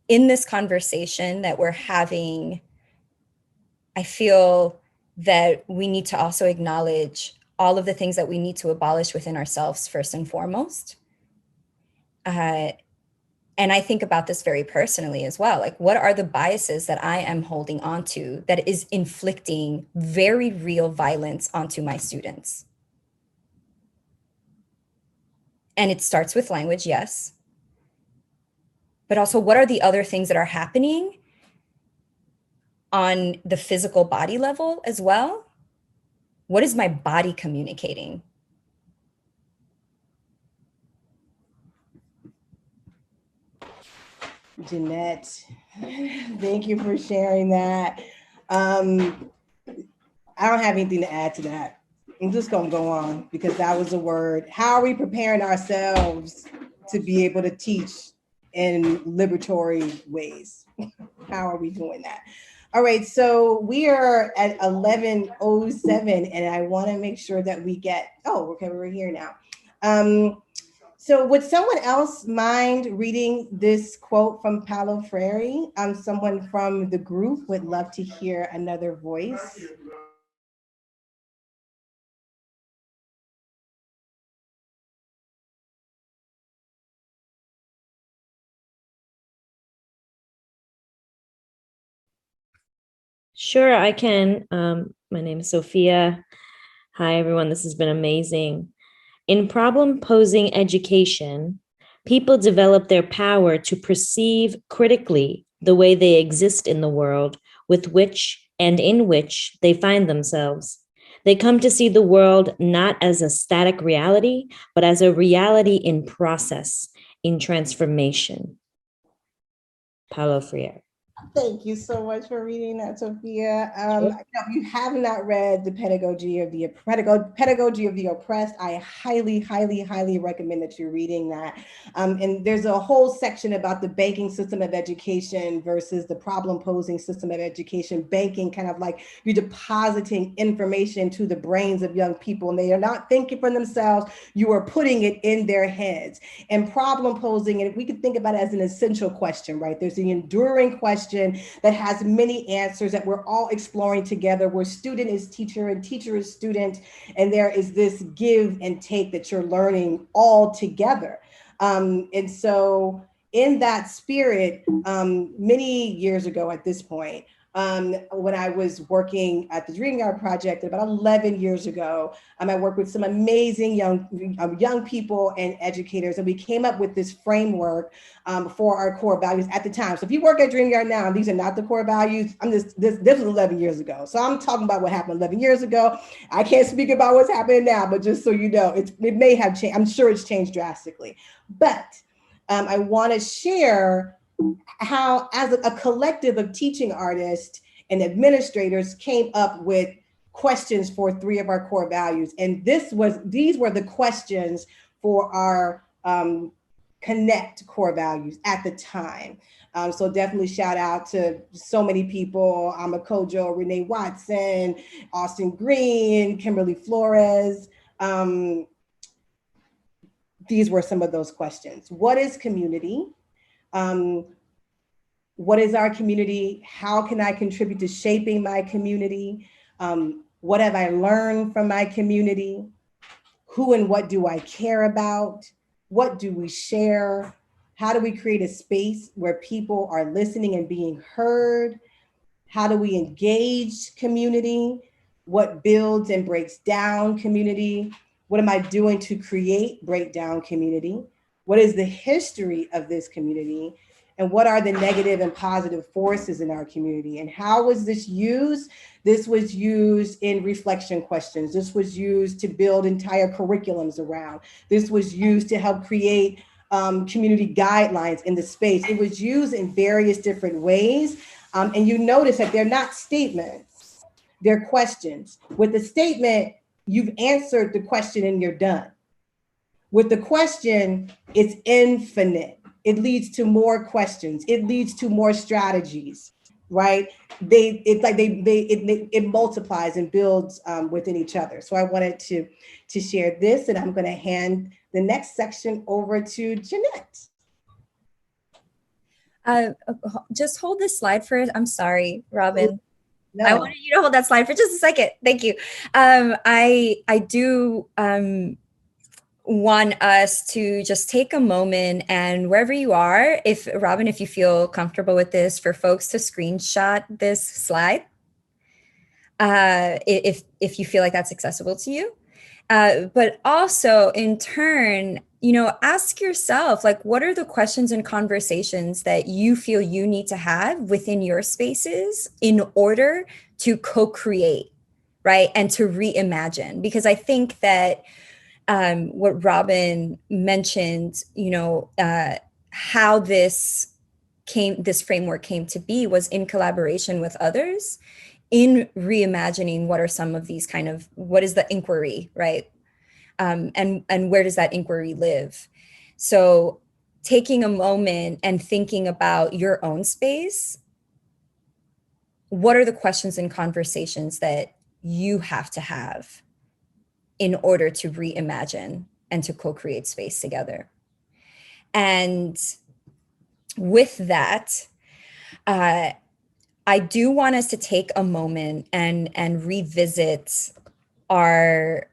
in this conversation that we're having, I feel that we need to also acknowledge all of the things that we need to abolish within ourselves first and foremost. And I think about this very personally as well. Like, what are the biases that I am holding on to that is inflicting very real violence onto my students? And it starts with language, yes. But also, what are the other things that are happening on the physical body level as well? What is my body communicating? Jeannette, thank you for sharing that. I don't have anything to add to that. I'm just going to go on because that was a word. How are we preparing ourselves to be able to teach in liberatory ways? How are we doing that? All right, so we are at 11:07, and I want to make sure that we get, okay, we're here now. So would someone else mind reading this quote from Paulo Freire? Someone from the group would love to hear another voice. Sure, I can. My name is Sophia. Hi, everyone. This has been amazing. In problem-posing education, people develop their power to perceive critically the way they exist in the world with which and in which they find themselves. They come to see the world not as a static reality, but as a reality in process, in transformation. Paulo Freire. Thank you so much for reading that, Sophia. If you have not read the Pedagogy of the Oppressed, I highly, highly, highly recommend that you're reading that. And there's a whole section about the banking system of education versus the problem-posing system of education. Banking, kind of like you're depositing information to the brains of young people, and they are not thinking for themselves. You are putting it in their heads. And problem-posing, and we can think about it as an essential question, right? There's the enduring question that has many answers that we're all exploring together, where student is teacher and teacher is student, and there is this give and take that you're learning all together. And so in that spirit, many years ago at this point, when I was working at the Dream Yard Project about 11 years ago, I worked with some amazing young people and educators, and we came up with this framework for our core values at the time. So if you work at Dream Yard now, and these are not the core values, this was 11 years ago. So I'm talking about what happened 11 years ago. I can't speak about what's happening now, but just so you know, it may have changed. I'm sure it's changed drastically. But I want to share how, as a collective of teaching artists and administrators, came up with questions for 3 of our core values. And these were the questions for our Connect core values at the time. So definitely shout out to so many people, Kojo, Renee Watson, Austin Green, Kimberly Flores. These were some of those questions. What is community? What is our community? How can I contribute to shaping my community? What have I learned from my community? Who and what do I care about? What do we share? How do we create a space where people are listening and being heard? How do we engage community? What builds and breaks down community? What am I doing to break down community? What is the history of this community? And what are the negative and positive forces in our community? And how was this used? This was used in reflection questions. This was used to build entire curriculums around. This was used to help create community guidelines in the space. It was used in various different ways. And you notice that they're not statements, they're questions. With the statement, you've answered the question and you're done. With the question, it's infinite. It leads to more questions. It leads to more strategies, right? It multiplies and builds within each other. So I wanted to share this, and I'm going to hand the next section over to Jeannette. Just hold this slide for, I'm sorry, Robyne. No. I wanted you to hold that slide for just a second. Thank you. I do want us to just take a moment, and wherever you are, if Robyne, if you feel comfortable with this, for folks to screenshot this slide, if you feel like that's accessible to you. But also in turn, ask yourself, like, what are the questions and conversations that you feel you need to have within your spaces in order to co-create, right? And to reimagine, because I think that what Robyne mentioned, how this framework came to be was in collaboration with others in reimagining what are some of these what is the inquiry, right? And where does that inquiry live? So taking a moment and thinking about your own space, what are the questions and conversations that you have to have in order to reimagine and to co-create space together? And with that, I do want us to take a moment and revisit our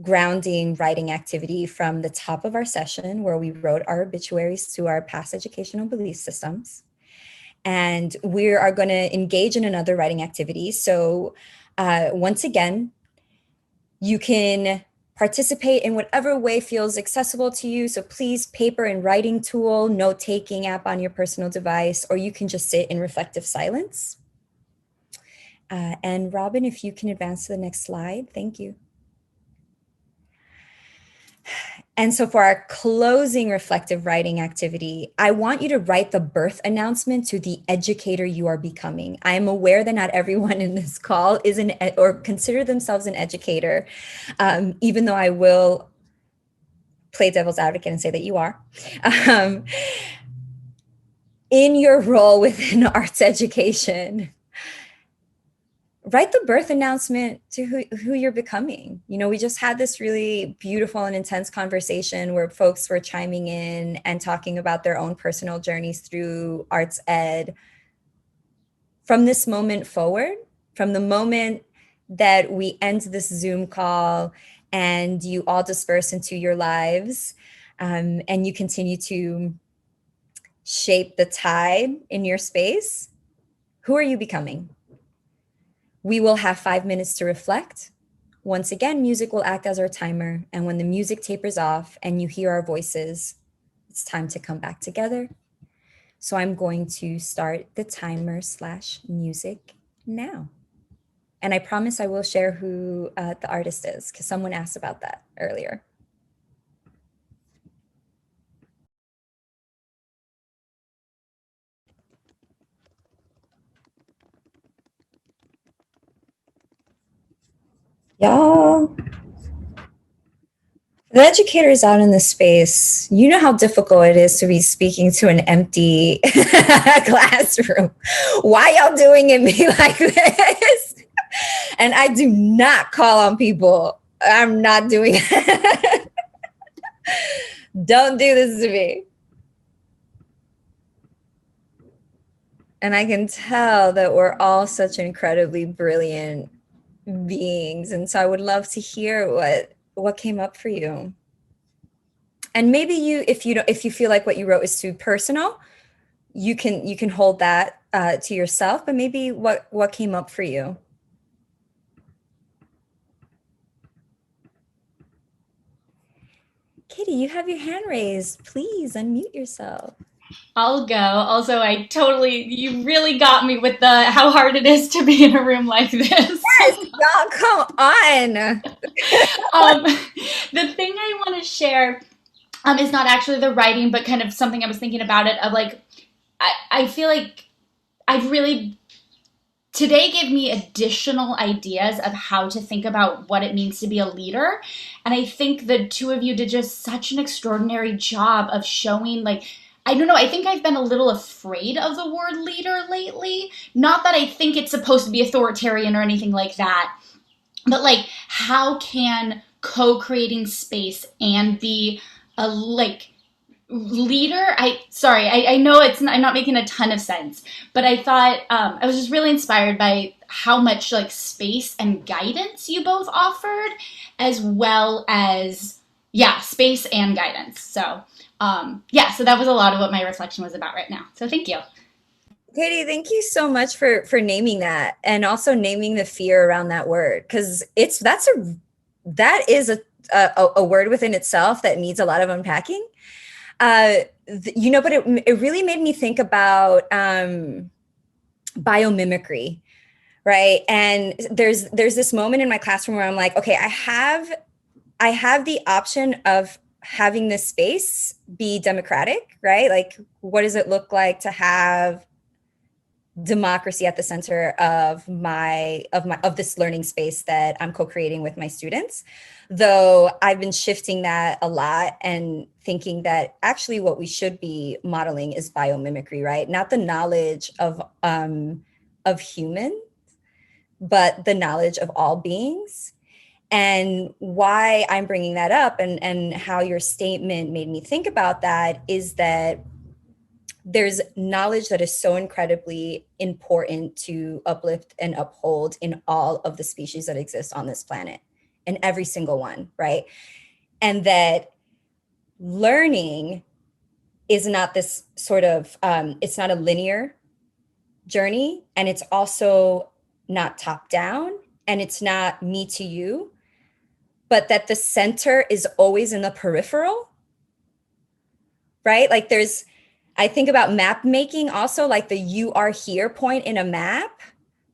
grounding writing activity from the top of our session, where we wrote our obituaries to our past educational belief systems. And we are going to engage in another writing activity. So once again, you can participate in whatever way feels accessible to you. So please, paper and writing tool, note-taking app on your personal device, or you can just sit in reflective silence. And Robyne, if you can advance to the next slide, thank you. And so for our closing reflective writing activity, I want you to write the birth announcement to the educator you are becoming. I am aware that not everyone in this call is or consider themselves an educator, even though I will play devil's advocate and say that you are. In your role within arts education, write the birth announcement to who you're becoming. We just had this really beautiful and intense conversation where folks were chiming in and talking about their own personal journeys through arts ed. From this moment forward, from the moment that we end this Zoom call and you all disperse into your lives, and you continue to shape the tide in your space, who are you becoming? We will have 5 minutes to reflect. Once again, music will act as our timer. And when the music tapers off and you hear our voices, it's time to come back together. So I'm going to start the timer / music now. And I promise I will share who the artist is, because someone asked about that earlier. Y'all, the educators out in the space, you know how difficult it is to be speaking to an empty classroom. Why y'all doing it me like this? And I do not call on people. I'm not doing it. Don't do this to me. And I can tell that we're all such incredibly brilliant beings. And so I would love to hear what came up for you. And maybe if you feel like what you wrote is too personal, you can hold that to yourself, but maybe what came up for you. Katie, you have your hand raised. Please unmute yourself. I'll go. Also, you really got me with how hard it is to be in a room like this. Yes, y'all, come on. The thing I want to share is not actually the writing, but kind of something I was thinking about it of like, I feel like today gave me additional ideas of how to think about what it means to be a leader. And I think the two of you did just such an extraordinary job of showing, like, I don't know, I think I've been a little afraid of the word leader lately. Not that I think it's supposed to be authoritarian or anything like that, but like, how can co-creating space and be a leader? I know I'm not making a ton of sense, but I thought I was just really inspired by how much like space and guidance you both offered, as well as space and guidance. So so that was a lot of what my reflection was about right now. So thank you. Katie, thank you so much for naming that, and also naming the fear around that word, because that is a word within itself that needs a lot of unpacking. But it really made me think about biomimicry, right? And there's this moment in my classroom where I'm like, okay, I have the option of having this space be democratic, right? Like, what does it look like to have democracy at the center of this learning space that I'm co-creating with my students? Though I've been shifting that a lot and thinking that actually what we should be modeling is biomimicry, right? Not the knowledge of humans, but the knowledge of all beings. And why I'm bringing that up and how your statement made me think about that is that there's knowledge that is so incredibly important to uplift and uphold in all of the species that exist on this planet, in every single one, right? And that learning is not this sort of, it's not a linear journey, and it's also not top down, and it's not me to you, but that the center is always in the peripheral, right? Like I think about map making also, like the you are here point in a map,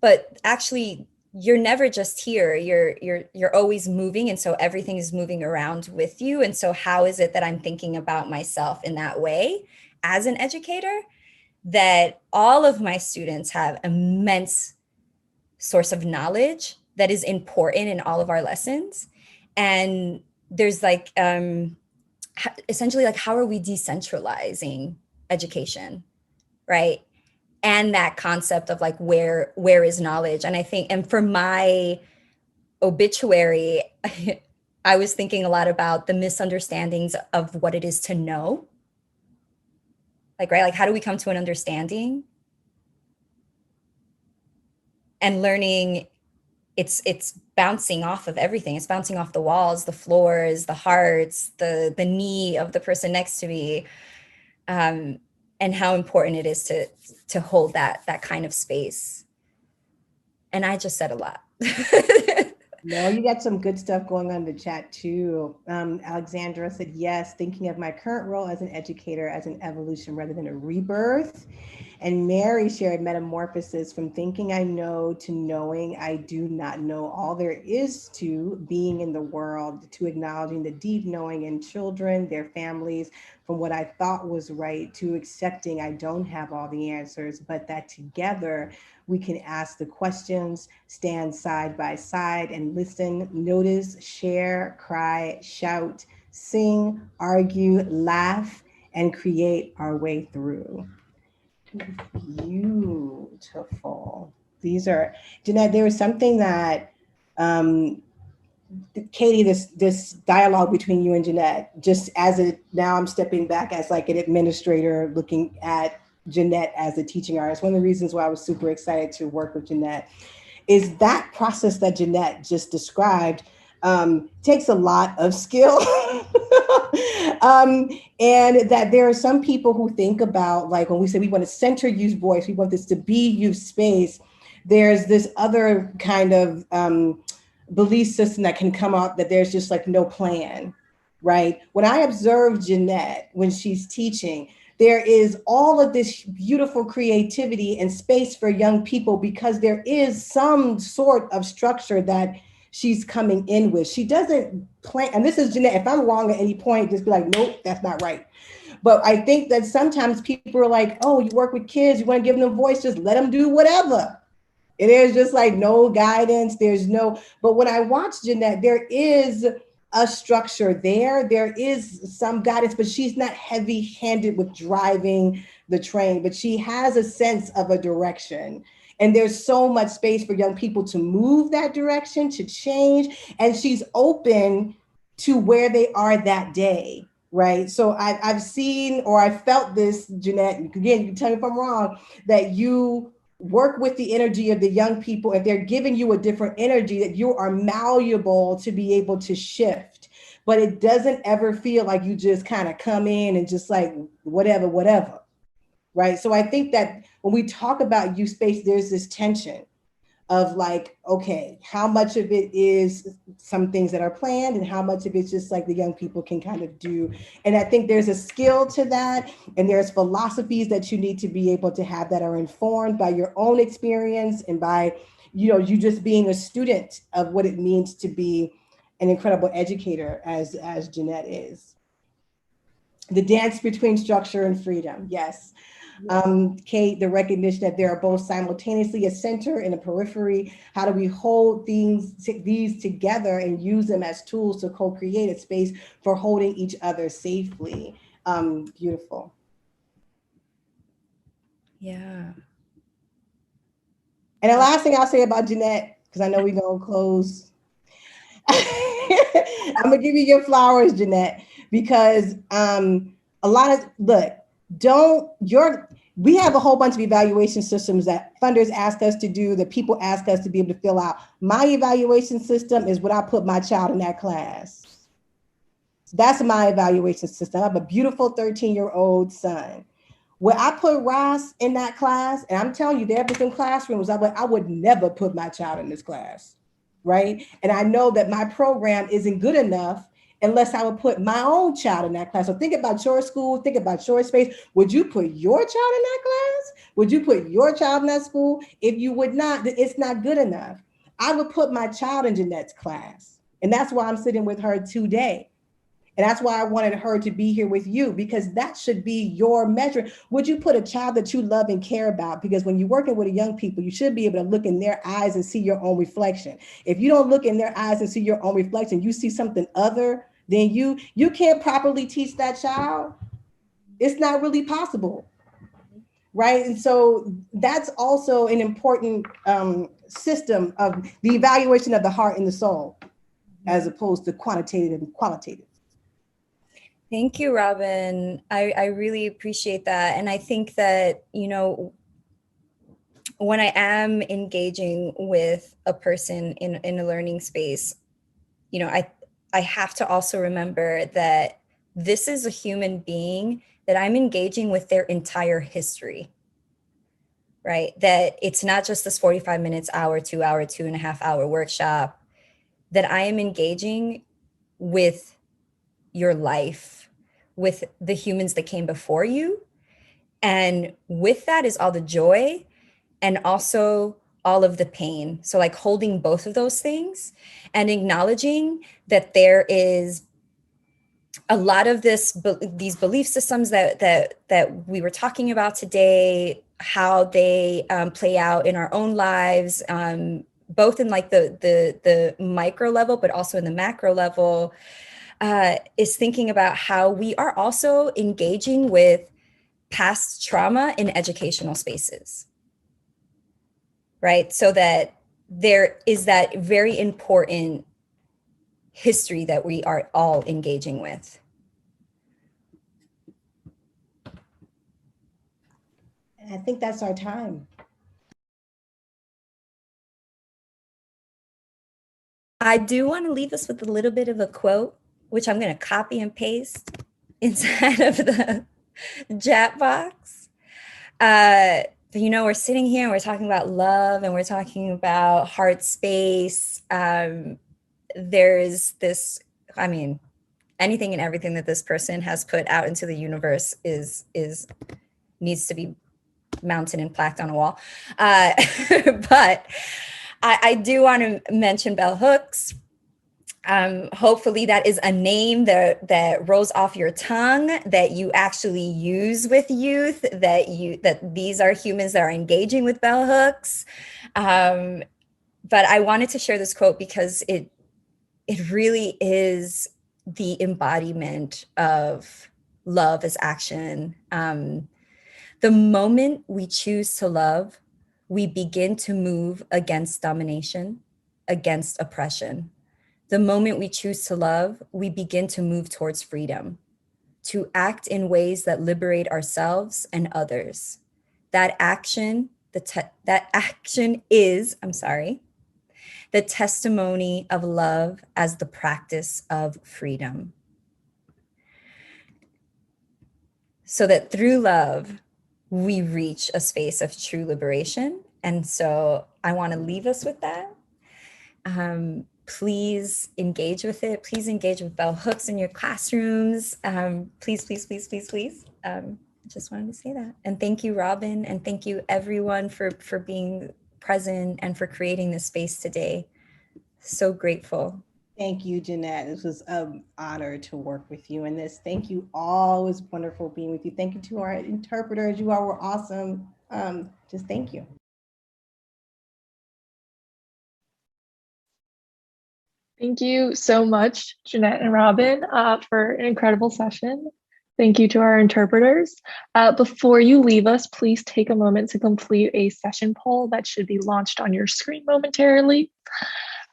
but actually you're never just here. You're always moving, and so everything is moving around with you. And so how is it that I'm thinking about myself in that way as an educator? That all of my students have immense source of knowledge that is important in all of our lessons. And there's like essentially like, how are we decentralizing education, right? And that concept of like where is knowledge? And I think, and for my obituary, I was thinking a lot about the misunderstandings of what it is to know. Like, right, like how do we come to an understanding? And learning, it's bouncing off of everything. It's bouncing off the walls, the floors, the hearts, the knee of the person next to me. and how important it is to hold that kind of space. And I just said a lot. No, you got some good stuff going on in the chat too. Alexandra said, yes, thinking of my current role as an educator as an evolution rather than a rebirth. And Mary shared metamorphosis from thinking I know to knowing I do not know all there is to being in the world, to acknowledging the deep knowing in children, their families, from what I thought was right to accepting I don't have all the answers, but that together we can ask the questions, stand side by side and listen, notice, share, cry, shout, sing, argue, laugh, and create our way through. Beautiful. These are, Jeannette, there was something that, Katie, this dialogue between you and Jeannette, just as now I'm stepping back as like an administrator looking at Jeannette as a teaching artist. One of the reasons why I was super excited to work with Jeannette is that process that Jeannette just described takes a lot of skill. And that there are some people who think about, like, when we say we want to center youth voice, we want this to be youth space, there's this other kind of belief system that can come up that there's just like no plan, right? When I observe Jeannette, when she's teaching, there is all of this beautiful creativity and space for young people because there is some sort of structure that she's coming in with. She doesn't plan, and this is Jeannette, if I'm wrong at any point, just be like, nope, that's not right. But I think that sometimes people are like, oh, you work with kids, you want to give them a voice, just let them do whatever. It is just like no guidance, there's no, but when I watch Jeannette, there is a structure there. There is some guidance, but she's not heavy-handed with driving the train, but she has a sense of a direction. And there's so much space for young people to move that direction, to change, and she's open to where they are that day, right? So I've seen, or I felt this, Jeannette, again, you can tell me if I'm wrong, that you work with the energy of the young people. If they're giving you a different energy, that you are malleable to be able to shift, but it doesn't ever feel like you just kind of come in and just like, whatever, right? So I think that when we talk about youth space, there's this tension of like, okay, how much of it is some things that are planned and how much of it's just like the young people can kind of do. And I think there's a skill to that. And there's philosophies that you need to be able to have that are informed by your own experience and by, you just being a student of what it means to be an incredible educator as Jeannette is. The dance between structure and freedom, yes. Kate, the recognition that there are both simultaneously a center and a periphery. How do we hold these together and use them as tools to co-create a space for holding each other safely? Beautiful. Yeah. And the last thing I'll say about Jeannette, because I know we're gonna close. I'm gonna give you your flowers, Jeannette, because we have a whole bunch of evaluation systems that funders ask us to do, that people ask us to be able to fill out. My evaluation system is when I put my child in that class. That's my evaluation system. I have a beautiful 13-year-old son. When I put Ross in that class, and I'm telling you, there have been some classrooms, I would never put my child in this class, right? And I know that my program isn't good enough unless I would put my own child in that class. So think about your school, think about your space. Would you put your child in that class? Would you put your child in that school? If you would not, then it's not good enough. I would put my child in Jeanette's class. And that's why I'm sitting with her today. And that's why I wanted her to be here with you, because that should be your measure. Would you put a child that you love and care about? Because when you're working with young people, you should be able to look in their eyes and see your own reflection. If you don't look in their eyes and see your own reflection, you see something other than you can't properly teach that child. It's not really possible, right? And so that's also an important system of the evaluation of the heart and the soul, as opposed to quantitative and qualitative. Thank you, Robyne. I really appreciate that. And I think that, when I am engaging with a person in a learning space, I have to also remember that this is a human being that I'm engaging with their entire history, right? That it's not just this 45 minutes, hour, 2 hour, 2.5 hour workshop, that I am engaging with your life, with the humans that came before you. And with that is all the joy and also all of the pain. So like holding both of those things and acknowledging that there is a lot of these belief systems that we were talking about today, how they play out in our own lives, both in like the micro level, but also in the macro level, is thinking about how we are also engaging with past trauma in educational spaces, right? So that there is that very important history that we are all engaging with. And I think that's our time. I do want to leave us with a little bit of a quote, which I'm going to copy and paste inside of the chat box. You know, we're sitting here and we're talking about love and we're talking about heart space. There's this, I mean, anything and everything that this person has put out into the universe needs to be mounted and plaqued on a wall. But I do want to mention bell hooks. Hopefully that is a name that rolls off your tongue, that you actually use with youth, that these are humans that are engaging with bell hooks. But I wanted to share this quote because it really is the embodiment of love as action. The moment we choose to love, we begin to move against domination, against oppression. The moment we choose to love, we begin to move towards freedom, to act in ways that liberate ourselves and others. That action is, the testimony of love as the practice of freedom. So that through love, we reach a space of true liberation. And so I want to leave us with that. Please engage with it. Please engage with bell hooks in your classrooms. Please, please, please, please, please. Just wanted to say that. And thank you, Robyne. And thank you everyone for being present and for creating this space today. So grateful. Thank you, Jeannette. This was an honor to work with you in this. Thank you all. It was wonderful being with you. Thank you to our interpreters. You all were awesome. Just thank you. Thank you so much, Jeannette and Robyne, for an incredible session. Thank you to our interpreters. Before you leave us, please take a moment to complete a session poll that should be launched on your screen momentarily.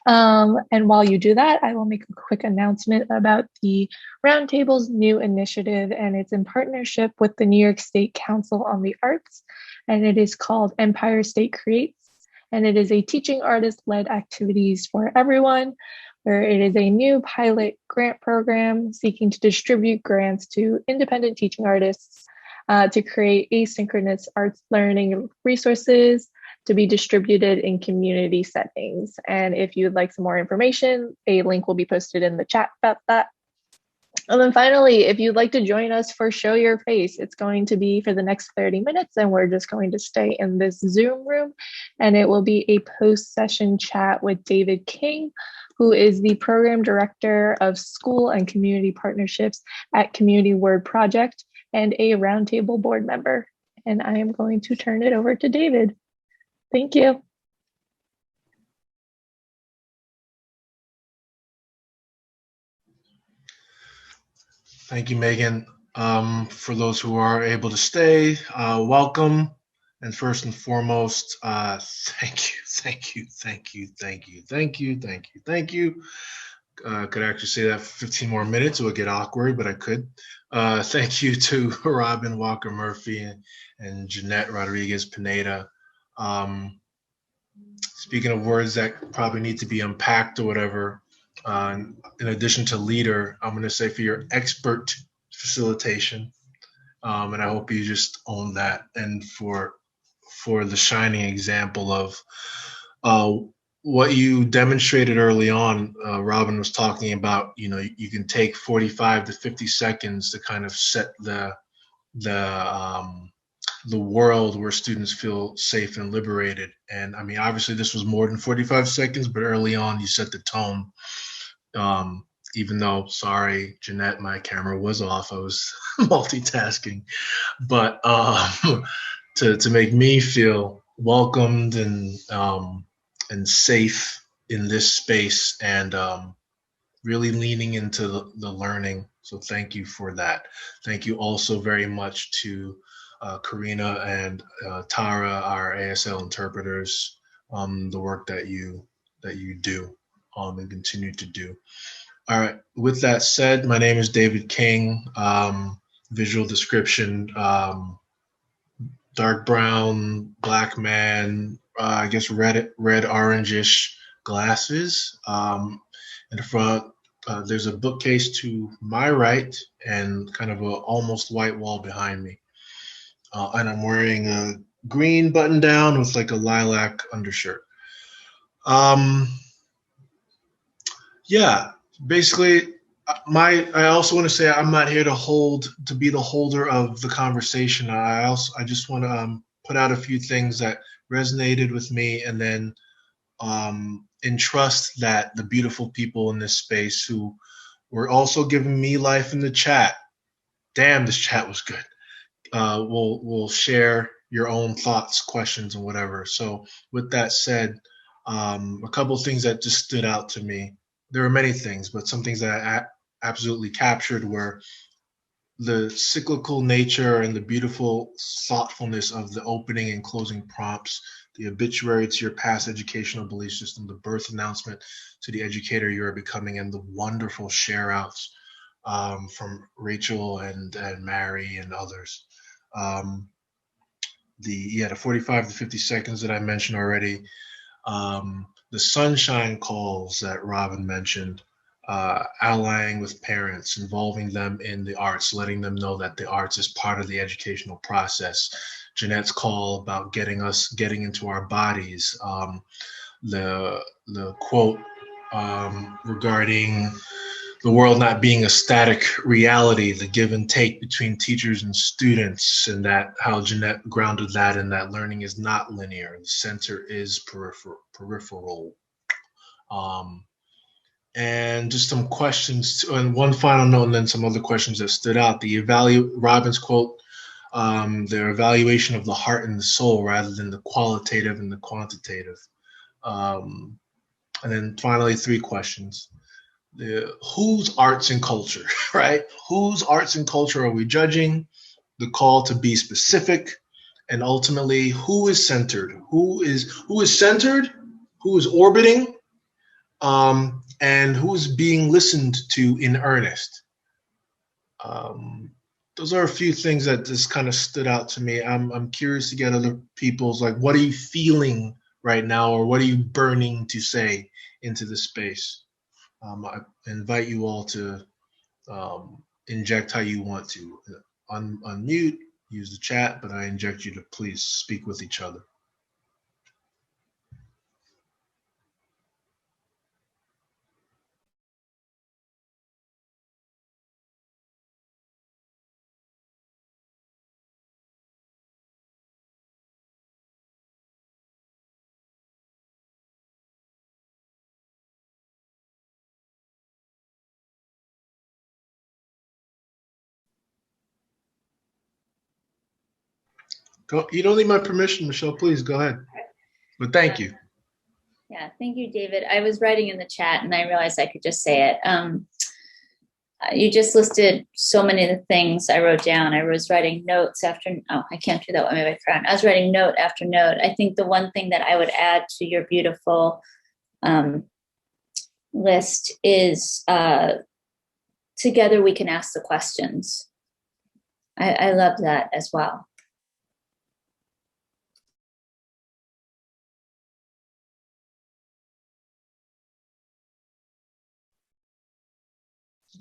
And while you do that, I will make a quick announcement about the Roundtable's new initiative, and it's in partnership with the New York State Council on the Arts, and it is called Empire State Creates, and it is a teaching artist-led activities for everyone, where it is a new pilot grant program seeking to distribute grants to independent teaching artists to create asynchronous arts learning resources to be distributed in community settings. And if you'd like some more information, a link will be posted in the chat about that. And then finally, if you'd like to join us for Show Your Face, it's going to be for the next 30 minutes, and we're just going to stay in this Zoom room, and it will be a post-session chat with David King, who is the Program Director of School and Community Partnerships at Community Word Project and a Roundtable board member. And I am going to turn it over to David. Thank you. Thank you, Megan. For those who are able to stay, welcome. And first and foremost, thank you. Could actually say that for 15 more minutes. It would get awkward, but I could. Thank you to Robyne Walker Murphy and Jeannette Rodríguez Píneda. Speaking of words that probably need to be unpacked or whatever, in addition to leader, I'm going to say for your expert facilitation. And I hope you just own that. And for the shining example of what you demonstrated early on, Robin was talking about, you can take 45 to 50 seconds to kind of set the world where students feel safe and liberated. And I mean, obviously this was more than 45 seconds, but early on you set the tone. Even though, sorry, Jeannette, my camera was off, I was multitasking, but to make me feel welcomed and safe in this space, and really leaning into the learning. So thank you for that. Thank you also very much to Karina and Tara, our ASL interpreters, the work that you do and continue to do. All right. With that said, my name is David King. Visual description: dark brown, black man. I guess red orangish glasses. In the front, there's a bookcase to my right, and kind of a almost white wall behind me. And I'm wearing a green button down with like a lilac undershirt. Yeah, basically, I also want to say I'm not here to be the holder of the conversation. I just want to put out a few things that resonated with me, and then entrust that the beautiful people in this space who were also giving me life in the chat. Damn, this chat was good. We'll share your own thoughts, questions, and whatever. So with that said, a couple of things that just stood out to me. There are many things, but some things that I absolutely captured were the cyclical nature and the beautiful thoughtfulness of the opening and closing prompts, the obituary to your past educational belief system, the birth announcement to the educator you are becoming, and the wonderful share outs from Rachel and Mary and others. The 45 to 50 seconds that I mentioned already, the sunshine calls that Robin mentioned, allying with parents, involving them in the arts, letting them know that the arts is part of the educational process. Jeanette's call about getting into our bodies, the quote regarding the world not being a static reality, the give and take between teachers and students, and that how Jeannette grounded that in that learning is not linear. The center is peripheral. And just some questions, and one final note, and then some other questions that stood out. Robin's quote, their evaluation of the heart and the soul rather than the qualitative and the quantitative. And then finally, 3 questions. Whose arts and culture, right? Whose arts and culture are we judging? The call to be specific, and ultimately, who is centered? Who is centered? Who is orbiting? And who is being listened to in earnest? Those are a few things that just kind of stood out to me. I'm curious to get other people's, like, what are you feeling right now, or what are you burning to say into the space? I invite you all to inject how you want to. Unmute, use the chat, but I inject you to please speak with each other. Go. You don't need my permission, Michelle. Please go ahead. But thank you. Yeah, thank you, David. I was writing in the chat and I realized I could just say it. You just listed so many of the things I wrote down. I was writing notes after, I can't do that with my phone. I was writing note after note. I think the one thing that I would add to your beautiful list is together we can ask the questions. I love that as well.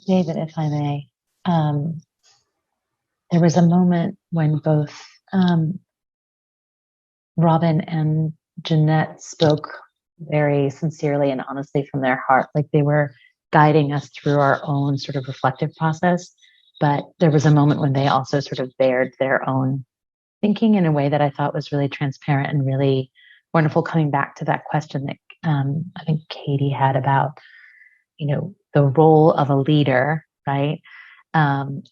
David, if I may, there was a moment when both Robyne and Jeannette spoke very sincerely and honestly from their heart, like they were guiding us through our own sort of reflective process. But there was a moment when they also sort of bared their own thinking in a way that I thought was really transparent and really wonderful, coming back to that question that I think Katie had about, the role of a leader, right? And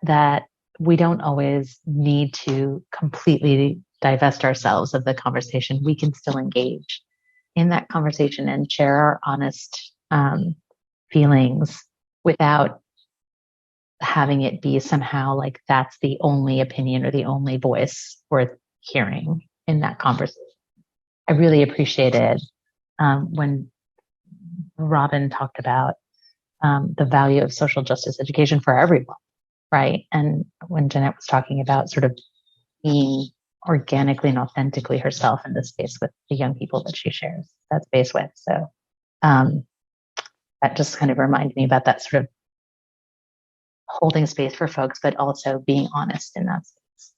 that we don't always need to completely divest ourselves of the conversation. We can still engage in that conversation and share our honest feelings without having it be somehow like that's the only opinion or the only voice worth hearing in that conversation. I really appreciated when Robyne talked about the value of social justice education for everyone, right? And when Jeannette was talking about sort of being organically and authentically herself in this space with the young people that she shares that space with. So that just kind of reminded me about that sort of holding space for folks, but also being honest in that space.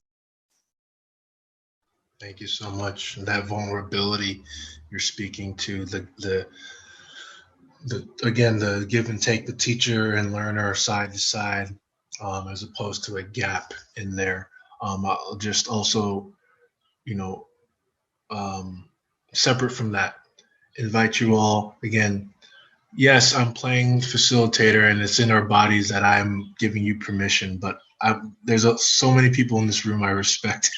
Thank you so much. That vulnerability you're speaking to, the give and take, the teacher and learner side to side, as opposed to a gap in there. I'll just also, separate from that, invite you all again. Yes, I'm playing facilitator, and it's in our bodies that I'm giving you permission. But there's so many people in this room I respect,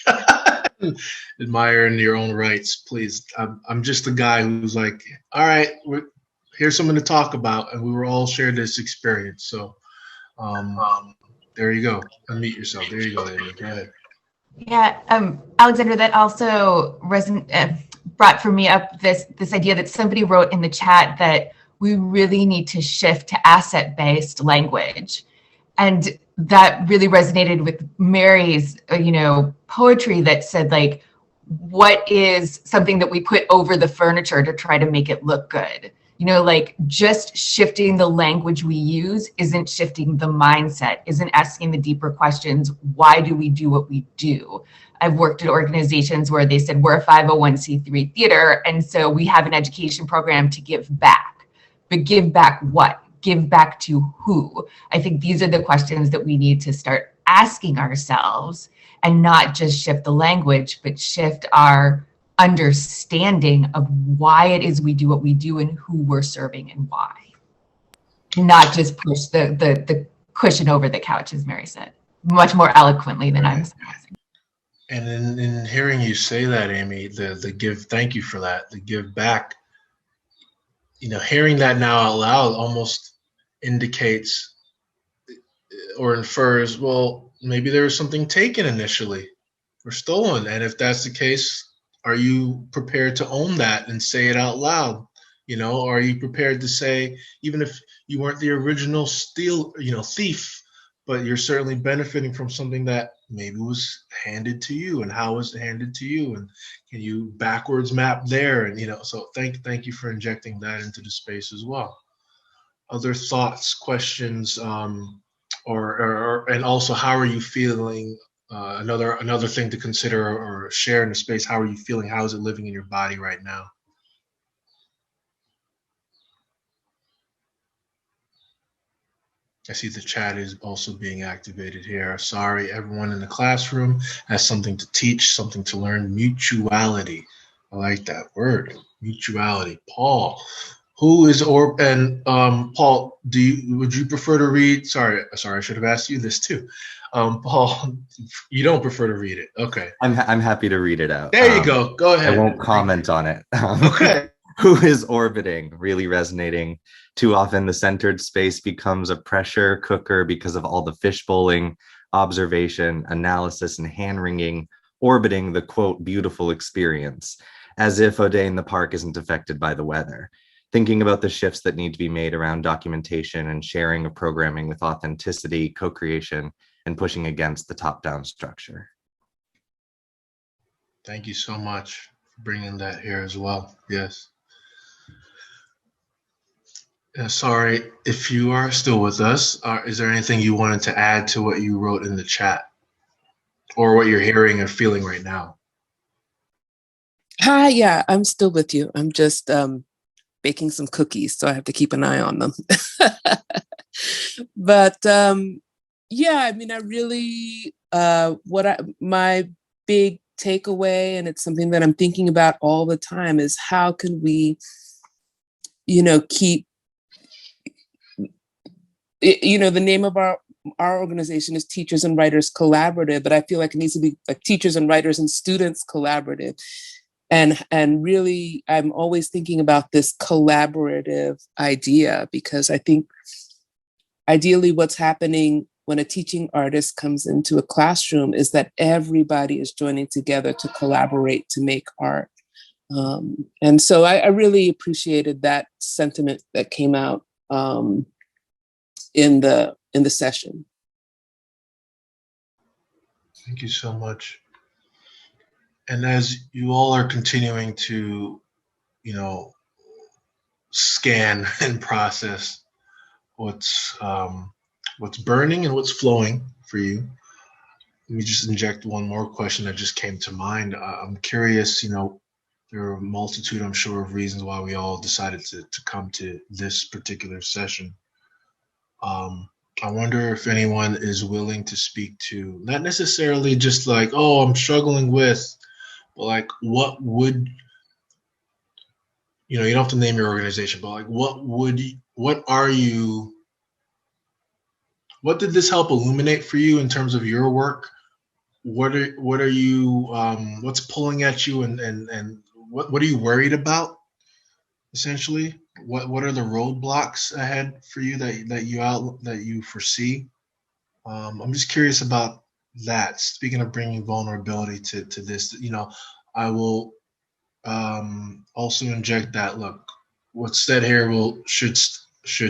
admire in your own rights. Please, I'm just the guy who's like, all right, here's something to talk about, and we were all shared this experience. So, there you go. Unmute yourself. There you go, Amy. Go ahead. Yeah, Alexandra, that also brought for me up this idea that somebody wrote in the chat that we really need to shift to asset-based language. And that really resonated with Mary's, poetry that said, like, what is something that we put over the furniture to try to make it look good? Like just shifting the language we use isn't shifting the mindset, isn't asking the deeper questions. Why do we do what we do? I've worked at organizations where they said, we're a 501c3 theater, and so we have an education program to give back. But give back what? Give back to who? I think these are the questions that we need to start asking ourselves, and not just shift the language, but shift our understanding of why it is we do what we do and who we're serving and why. Not just push the cushion over the couch, as Mary said, much more eloquently than I'm saying. And in hearing you say that, Amy, the give, thank you for that, the give back, hearing that now out loud almost indicates or infers, well, maybe there was something taken initially or stolen. And if that's the case, are you prepared to own that and say it out loud? Are you prepared to say, even if you weren't the original thief, but you're certainly benefiting from something that maybe was handed to you, and how was it handed to you? And can you backwards map there? And, so thank you for injecting that into the space as well. Other thoughts, questions, and also, how are you feeling? Another thing to consider or share in the space. How are you feeling? How is it living in your body right now? I see the chat is also being activated here. Sorry, everyone in the classroom has something to teach, something to learn. Mutuality. I like that word, mutuality. Paul, Paul, would you prefer to read? Sorry, I should have asked you this too. Paul, you don't prefer to read it. Okay. I'm happy to read it out. There you go. Go ahead. I won't comment on it. Okay. Who is orbiting? Really resonating. Too often the centered space becomes a pressure cooker because of all the fishbowling, observation, analysis, and hand-wringing, orbiting the, quote, beautiful experience, as if a day in the park isn't affected by the weather. Thinking about the shifts that need to be made around documentation and sharing of programming with authenticity, co-creation, and pushing against the top-down structure. Thank you so much for bringing that here as well. Yes. Sorry, if you are still with us, is there anything you wanted to add to what you wrote in the chat? or what you're hearing or feeling right now. Hi, yeah, I'm still with you. I'm just baking some cookies, so I have to keep an eye on them. But yeah, I mean, I really, my big takeaway, and it's something that I'm thinking about all the time, is how can we, keep, the name of our organization is Teachers and Writers Collaborative, but I feel like it needs to be like Teachers and Writers and Students Collaborative. And really, I'm always thinking about this collaborative idea, because I think ideally what's happening when a teaching artist comes into a classroom is that everybody is joining together to collaborate to make art. And so I really appreciated that sentiment that came out in the session. Thank you so much. And as you all are continuing to, scan and process what's burning and what's flowing for you, let me just inject one more question that just came to mind. I'm curious, there are a multitude, I'm sure, of reasons why we all decided to come to this particular session. I wonder if anyone is willing to speak to, not necessarily just like, oh, I'm struggling with, but like, what would, you don't have to name your organization, but like, what did this help illuminate for you in terms of your work? What are you, what's pulling at you, and what are you worried about, essentially? What are the roadblocks ahead for you that you foresee? I'm just curious about that. Speaking of bringing vulnerability to this, I will also inject that. Look, what's said here should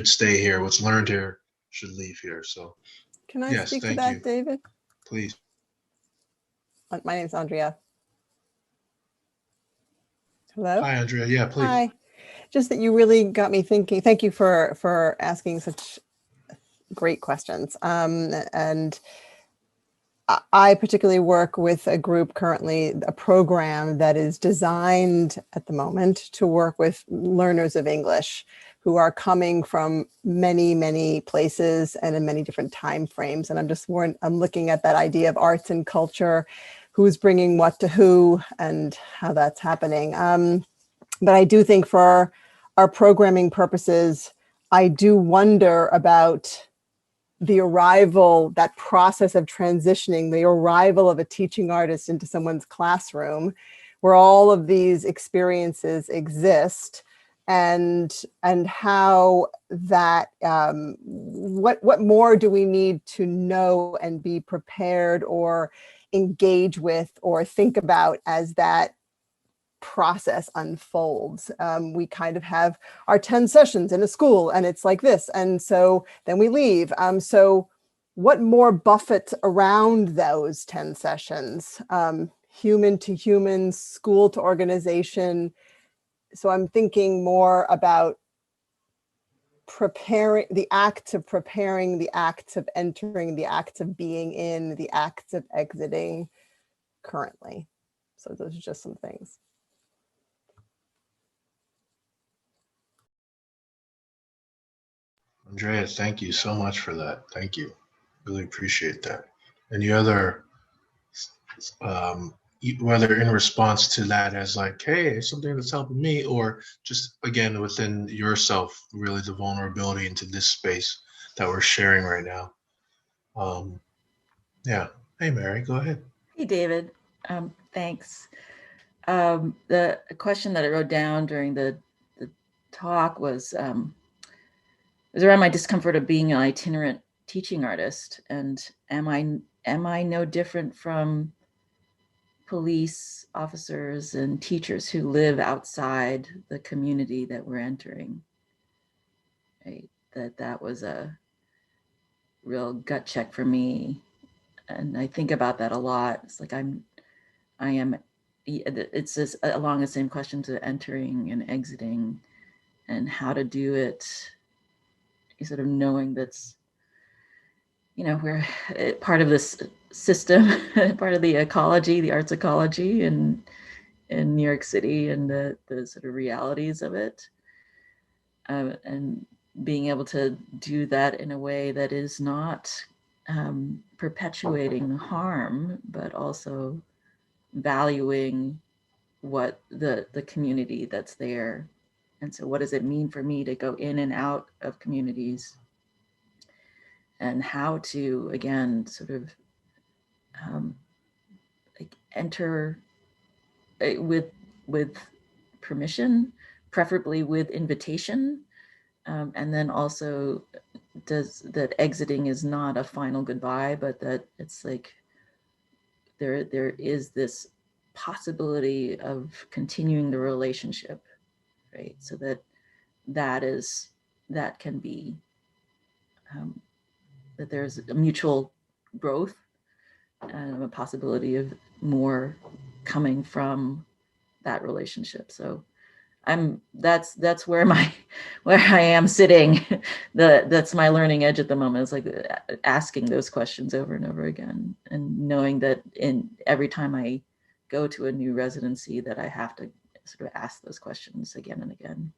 stay here. What's learned here should leave here. So, can I yes, speak to thank that, you. David? Please. My name's Andrea. Hello. Hi, Andrea. Yeah, please. Hi. Just that you really got me thinking. Thank you for asking such great questions. And I particularly work with a group currently, a program that is designed at the moment to work with learners of English who are coming from many, many places and in many different time frames. And I'm looking at that idea of arts and culture, who's bringing what to who and how that's happening. But I do think for our programming purposes, I do wonder about the arrival, that process of transitioning, the arrival of a teaching artist into someone's classroom, where all of these experiences exist, and how that, what more do we need to know and be prepared or engage with or think about as that process unfolds. We kind of have our 10 sessions in a school and it's like this. And so then we leave. So what more buffets around those 10 sessions, human to human, school to organization. So I'm thinking more about preparing, the acts of preparing, the acts of entering, the acts of being in, the acts of exiting currently. So those are just some things. Andrea, thank you so much for that. Thank you. Really appreciate that. Any other, whether in response to that as like, hey, something that's helping me, or just again within yourself, really the vulnerability into this space that we're sharing right now. Yeah. Hey, Mary, go ahead. Hey, David. Thanks. The question that I wrote down during the talk was around my discomfort of being an itinerant teaching artist, and am I no different from police officers and teachers who live outside the community that we're entering? Right? That was a real gut check for me, and I think about that a lot. It's like it's just along the same questions of entering and exiting and how to do it, sort of knowing that's, we're part of this system, part of the ecology, the arts ecology in New York City, and the sort of realities of it. And being able to do that in a way that is not perpetuating harm, but also valuing what the community that's there. And so what does it mean for me to go in and out of communities, and how to, again, sort of like enter with permission, preferably with invitation, and then also does that exiting is not a final goodbye, but that it's like there is this possibility of continuing the relationship, right? So that can be that there's a mutual growth and a possibility of more coming from that relationship. So that's where I am sitting. That's my learning edge at the moment, is like asking those questions over and over again, and knowing that in every time I go to a new residency that I have to sort of ask those questions again and again.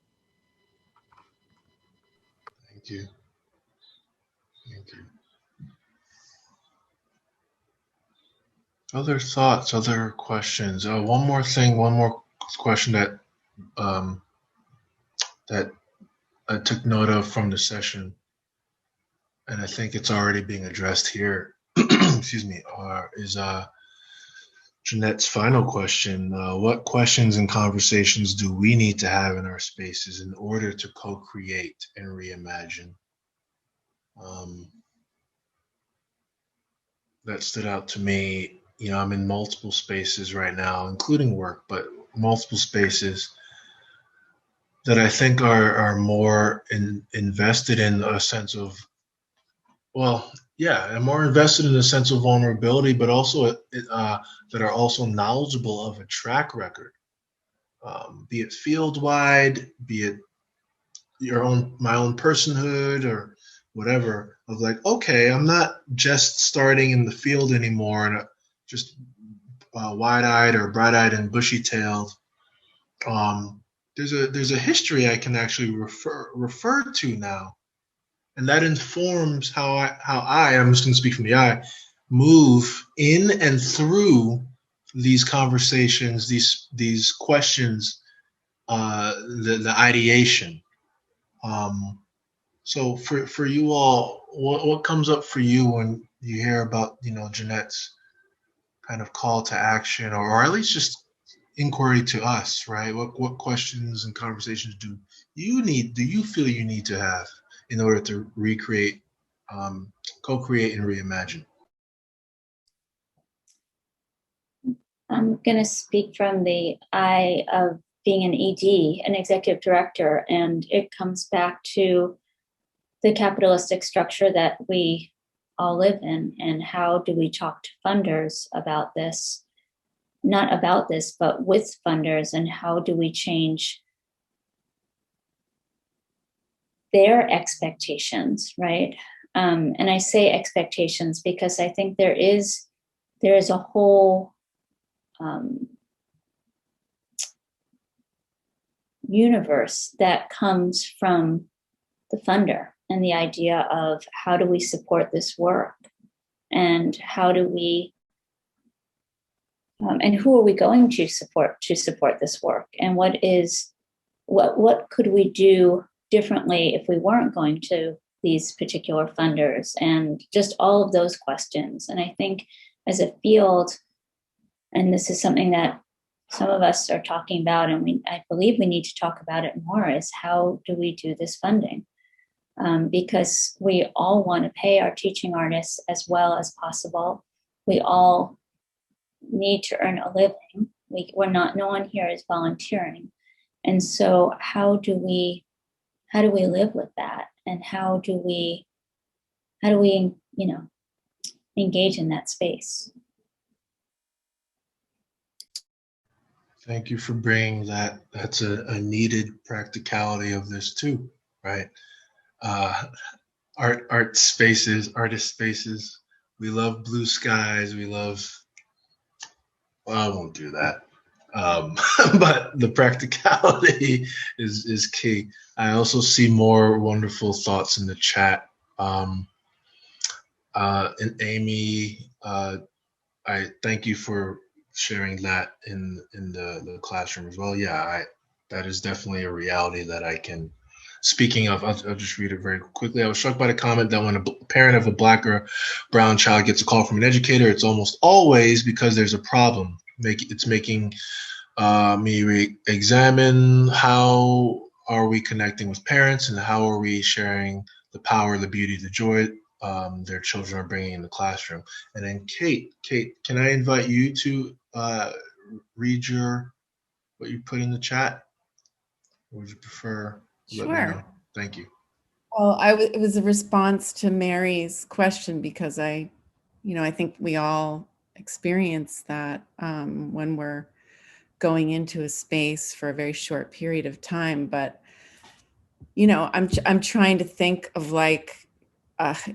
Thank you. Thank you. Other thoughts, other questions? One more question that that I took note of from the session, and I think it's already being addressed here. Excuse me. Is Jeanette's final question: what questions and conversations do we need to have in our spaces in order to co-create and reimagine? That stood out to me. You know, I'm in multiple spaces right now, including work, but multiple spaces that I think are more invested in a sense of, well, yeah, I'm more invested in a sense of vulnerability, but also that are also knowledgeable of a track record, be it field wide, be it my own personhood or whatever, of like, okay, I'm not just starting in the field anymore and just wide-eyed or bright-eyed and bushy-tailed. There's a history I can actually refer to now, and that informs how I'm just going to speak from the I, move in and through these conversations, these questions, the ideation. So for you all, what comes up for you when you hear about, you know, Jeanette's kind of call to action, or at least just inquiry to us, right? What questions and conversations do you feel you need to have in order to recreate, co-create and reimagine? I'm going to speak from the I of being an ED, an executive director, and it comes back to the capitalistic structure that we all live in, and how do we talk to funders about this, not about this, but with funders, and how do we change their expectations, right? And I say expectations because I think there is a whole universe that comes from the funder, and the idea of how do we support this work, and how do we and who are we going to support this work, and what could we do differently if we weren't going to these particular funders, and just all of those questions. And I think as a field, and this is something that some of us are talking about, and I believe we need to talk about it more, is how do we do this funding? Because we all want to pay our teaching artists as well as possible. We all need to earn a living. No one here is volunteering. And so how do we live with that? And how do we, engage in that space? Thank you for bringing that. That's a needed practicality of this too, right? Artist spaces blue skies. We love, well, I won't do that. But the practicality is key. I also see more wonderful thoughts in the chat. And Amy, I thank you for sharing that in the classroom as well. Yeah, that is definitely a reality that I can. Speaking of, I'll just read it very quickly. I was struck by the comment that when a parent of a Black or brown child gets a call from an educator, it's almost always because there's a problem. It's making me re-examine how are we connecting with parents and how are we sharing the power, the beauty, the joy their children are bringing in the classroom. And then Kate, can I invite you to read what you put in the chat? Or would you prefer? Let me know. Sure. Thank you. Well, it was a response to Mary's question because I think we all experience that when we're going into a space for a very short period of time. But, I'm trying to think of like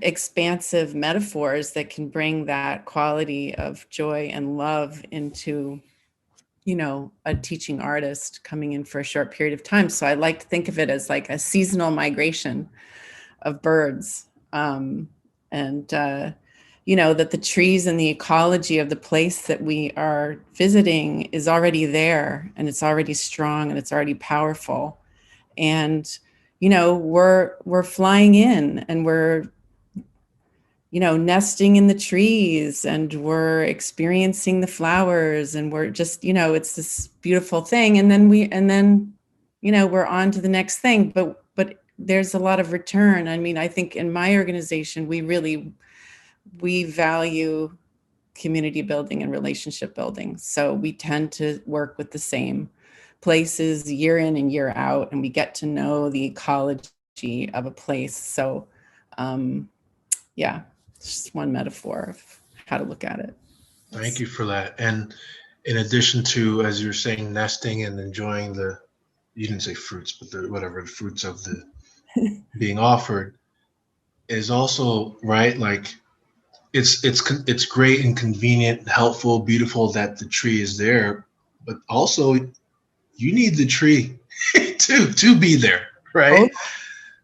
expansive metaphors that can bring that quality of joy and love into a teaching artist coming in for a short period of time. So I like to think of it as like a seasonal migration of birds. That the trees and the ecology of the place that we are visiting is already there, and it's already strong, and it's already powerful. And, we're flying in, and we're nesting in the trees, and we're experiencing the flowers, and we're just, it's this beautiful thing. And then we're on to the next thing, but there's a lot of return. I mean, I think in my organization, we value community building and relationship building. So we tend to work with the same places year in and year out, and we get to know the ecology of a place. So, yeah. It's just one metaphor of how to look at it. Thank you for that. And in addition to, as you're saying, nesting and enjoying you didn't say fruits, but the fruits of the being offered is also, right? Like it's great and convenient, helpful, beautiful that the tree is there, but also you need the tree to be there, right? Oh.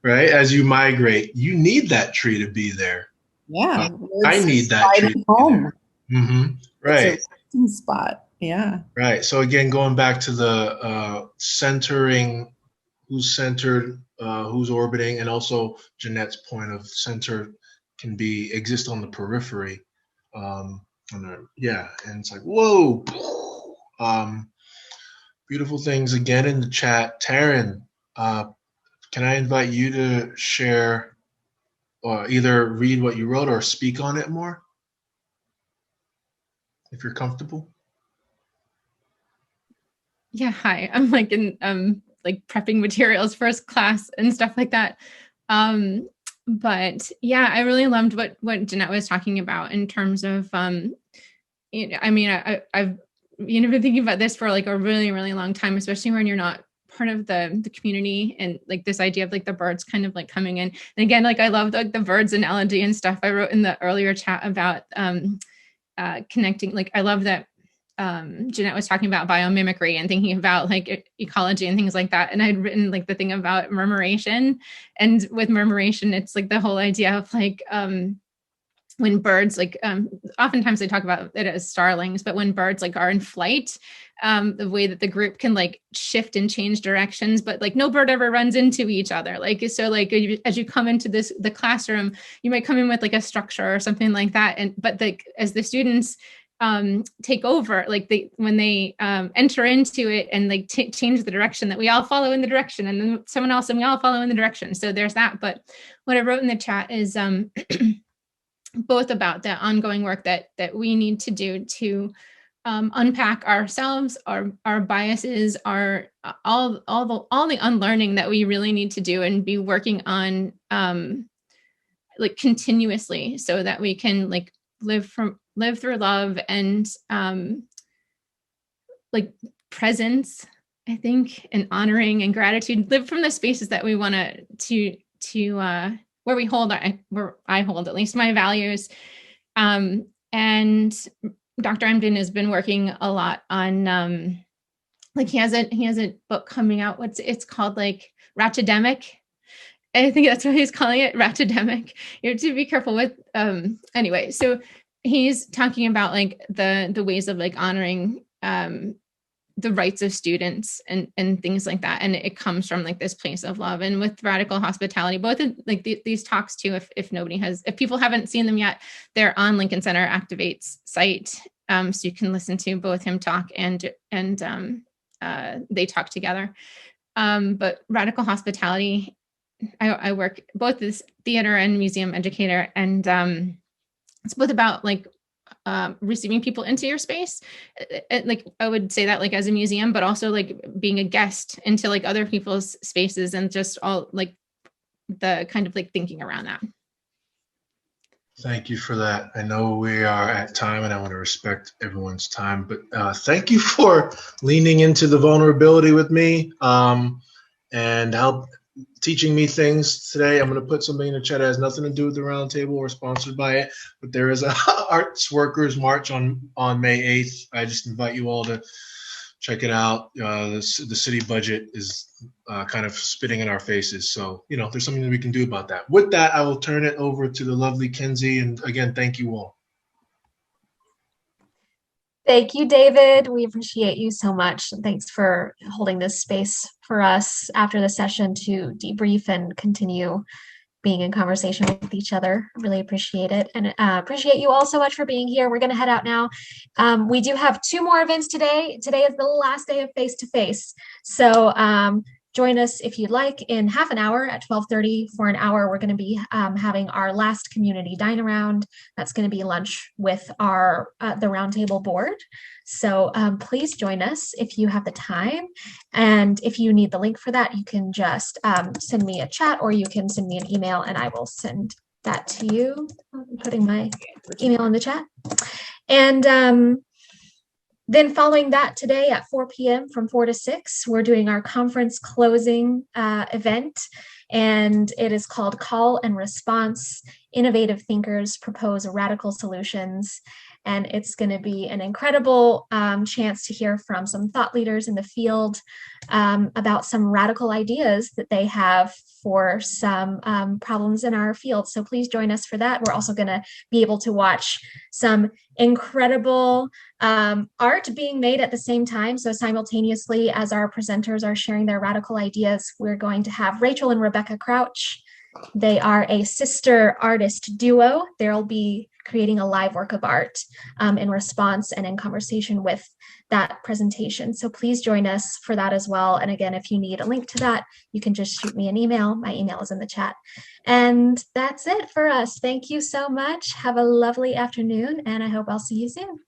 Right? As you migrate, you need that tree to be there. Yeah, I need that tree. Home. Mm-hmm. Right. It's a resting spot. Yeah. Right. So again, going back to the centering, who's centered, who's orbiting, and also Jeanette's point of center can exist on the periphery. And it's like, whoa. Beautiful things again in the chat. Taryn, can I invite you to share? Or either read what you wrote or speak on it more, if you're comfortable. Yeah, hi. I'm like in prepping materials for class and stuff like that. But yeah, I really loved what Jeannette was talking about in terms of I've been thinking about this for like a really, really long time, especially when you're not part of the community, and like this idea of like the birds kind of like coming in. And again, like I love the birds analogy and stuff. I wrote in the earlier chat about connecting. Like I love that Jeannette was talking about biomimicry and thinking about like ecology and things like that. And I'd written like the thing about murmuration, and with murmuration, it's like the whole idea of like when birds like oftentimes they talk about it as starlings, but when birds like are in flight, the way that the group can like shift and change directions, but like no bird ever runs into each other. Like, so like as you come into the classroom, you might come in with like a structure or something like that. But like as the students take over, like when they enter into it and like change the direction, that we all follow in the direction, and then someone else and we all follow in the direction. So there's that. But what I wrote in the chat is both about the ongoing work that we need to do to unpack ourselves, our biases, all the unlearning that we really need to do and be working on like continuously, so that we can like live through love and like presence, I think, and honoring and gratitude. Live from the spaces that we want to where I hold at least my values, And Dr. Emden has been working a lot on like he has a book coming out. It's called like Ratchedemic. I think that's what he's calling it, Ratchedemic. You have to be careful with anyway. So he's talking about like the ways of like honoring the rights of students and things like that. And it comes from like this place of love. And with radical hospitality, both of like these talks too, if people haven't seen them yet, they're on Lincoln Center Activate's site. So you can listen to both him talk and they talk together. But radical hospitality, I work both as theater and museum educator, and it's both about like receiving people into your space, like I would say that like as a museum, but also like being a guest into like other people's spaces, and just all like the kind of like thinking around that. Thank you for that. I know we are at time and I want to respect everyone's time, but thank you for leaning into the vulnerability with me and help teaching me things today. I'm going to put something in the chat that has nothing to do with the Roundtable or sponsored by it, but there is a Arts Workers March on May 8th. I just invite you all to check it out. The city budget is kind of spitting in our faces. So, you know, there's something that we can do about that. With that, I will turn it over to the lovely Kinsey. And again, thank you all. Thank you, David. We appreciate you so much. Thanks for holding this space for us after the session to debrief and continue being in conversation with each other. Really appreciate it. And appreciate you all so much for being here. We're going to head out now. We do have 2 more events today. Today is the last day of Face2Face. So join us if you'd like in half an hour at 12:30. For an hour, we're going to be having our last community dine around. That's going to be lunch with our the Roundtable board. So please join us if you have the time. And if you need the link for that, you can just send me a chat, or you can send me an email and I will send that to you. I'm putting my email in the chat. And then following that today at 4 p.m. from 4 to 6, we're doing our conference closing event, and it is called Call and Response: Innovative Thinkers Propose Radical Solutions. And it's going to be an incredible chance to hear from some thought leaders in the field about some radical ideas that they have for some problems in our field. So please join us for that. We're also going to be able to watch some incredible art being made at the same time. So simultaneously, as our presenters are sharing their radical ideas, we're going to have Rachel and Rebecca Crouch. They are a sister artist duo. They'll be creating a live work of art in response and in conversation with that presentation. So please join us for that as well. And again, if you need a link to that, you can just shoot me an email. My email is in the chat. And that's it for us. Thank you so much. Have a lovely afternoon, and I hope I'll see you soon.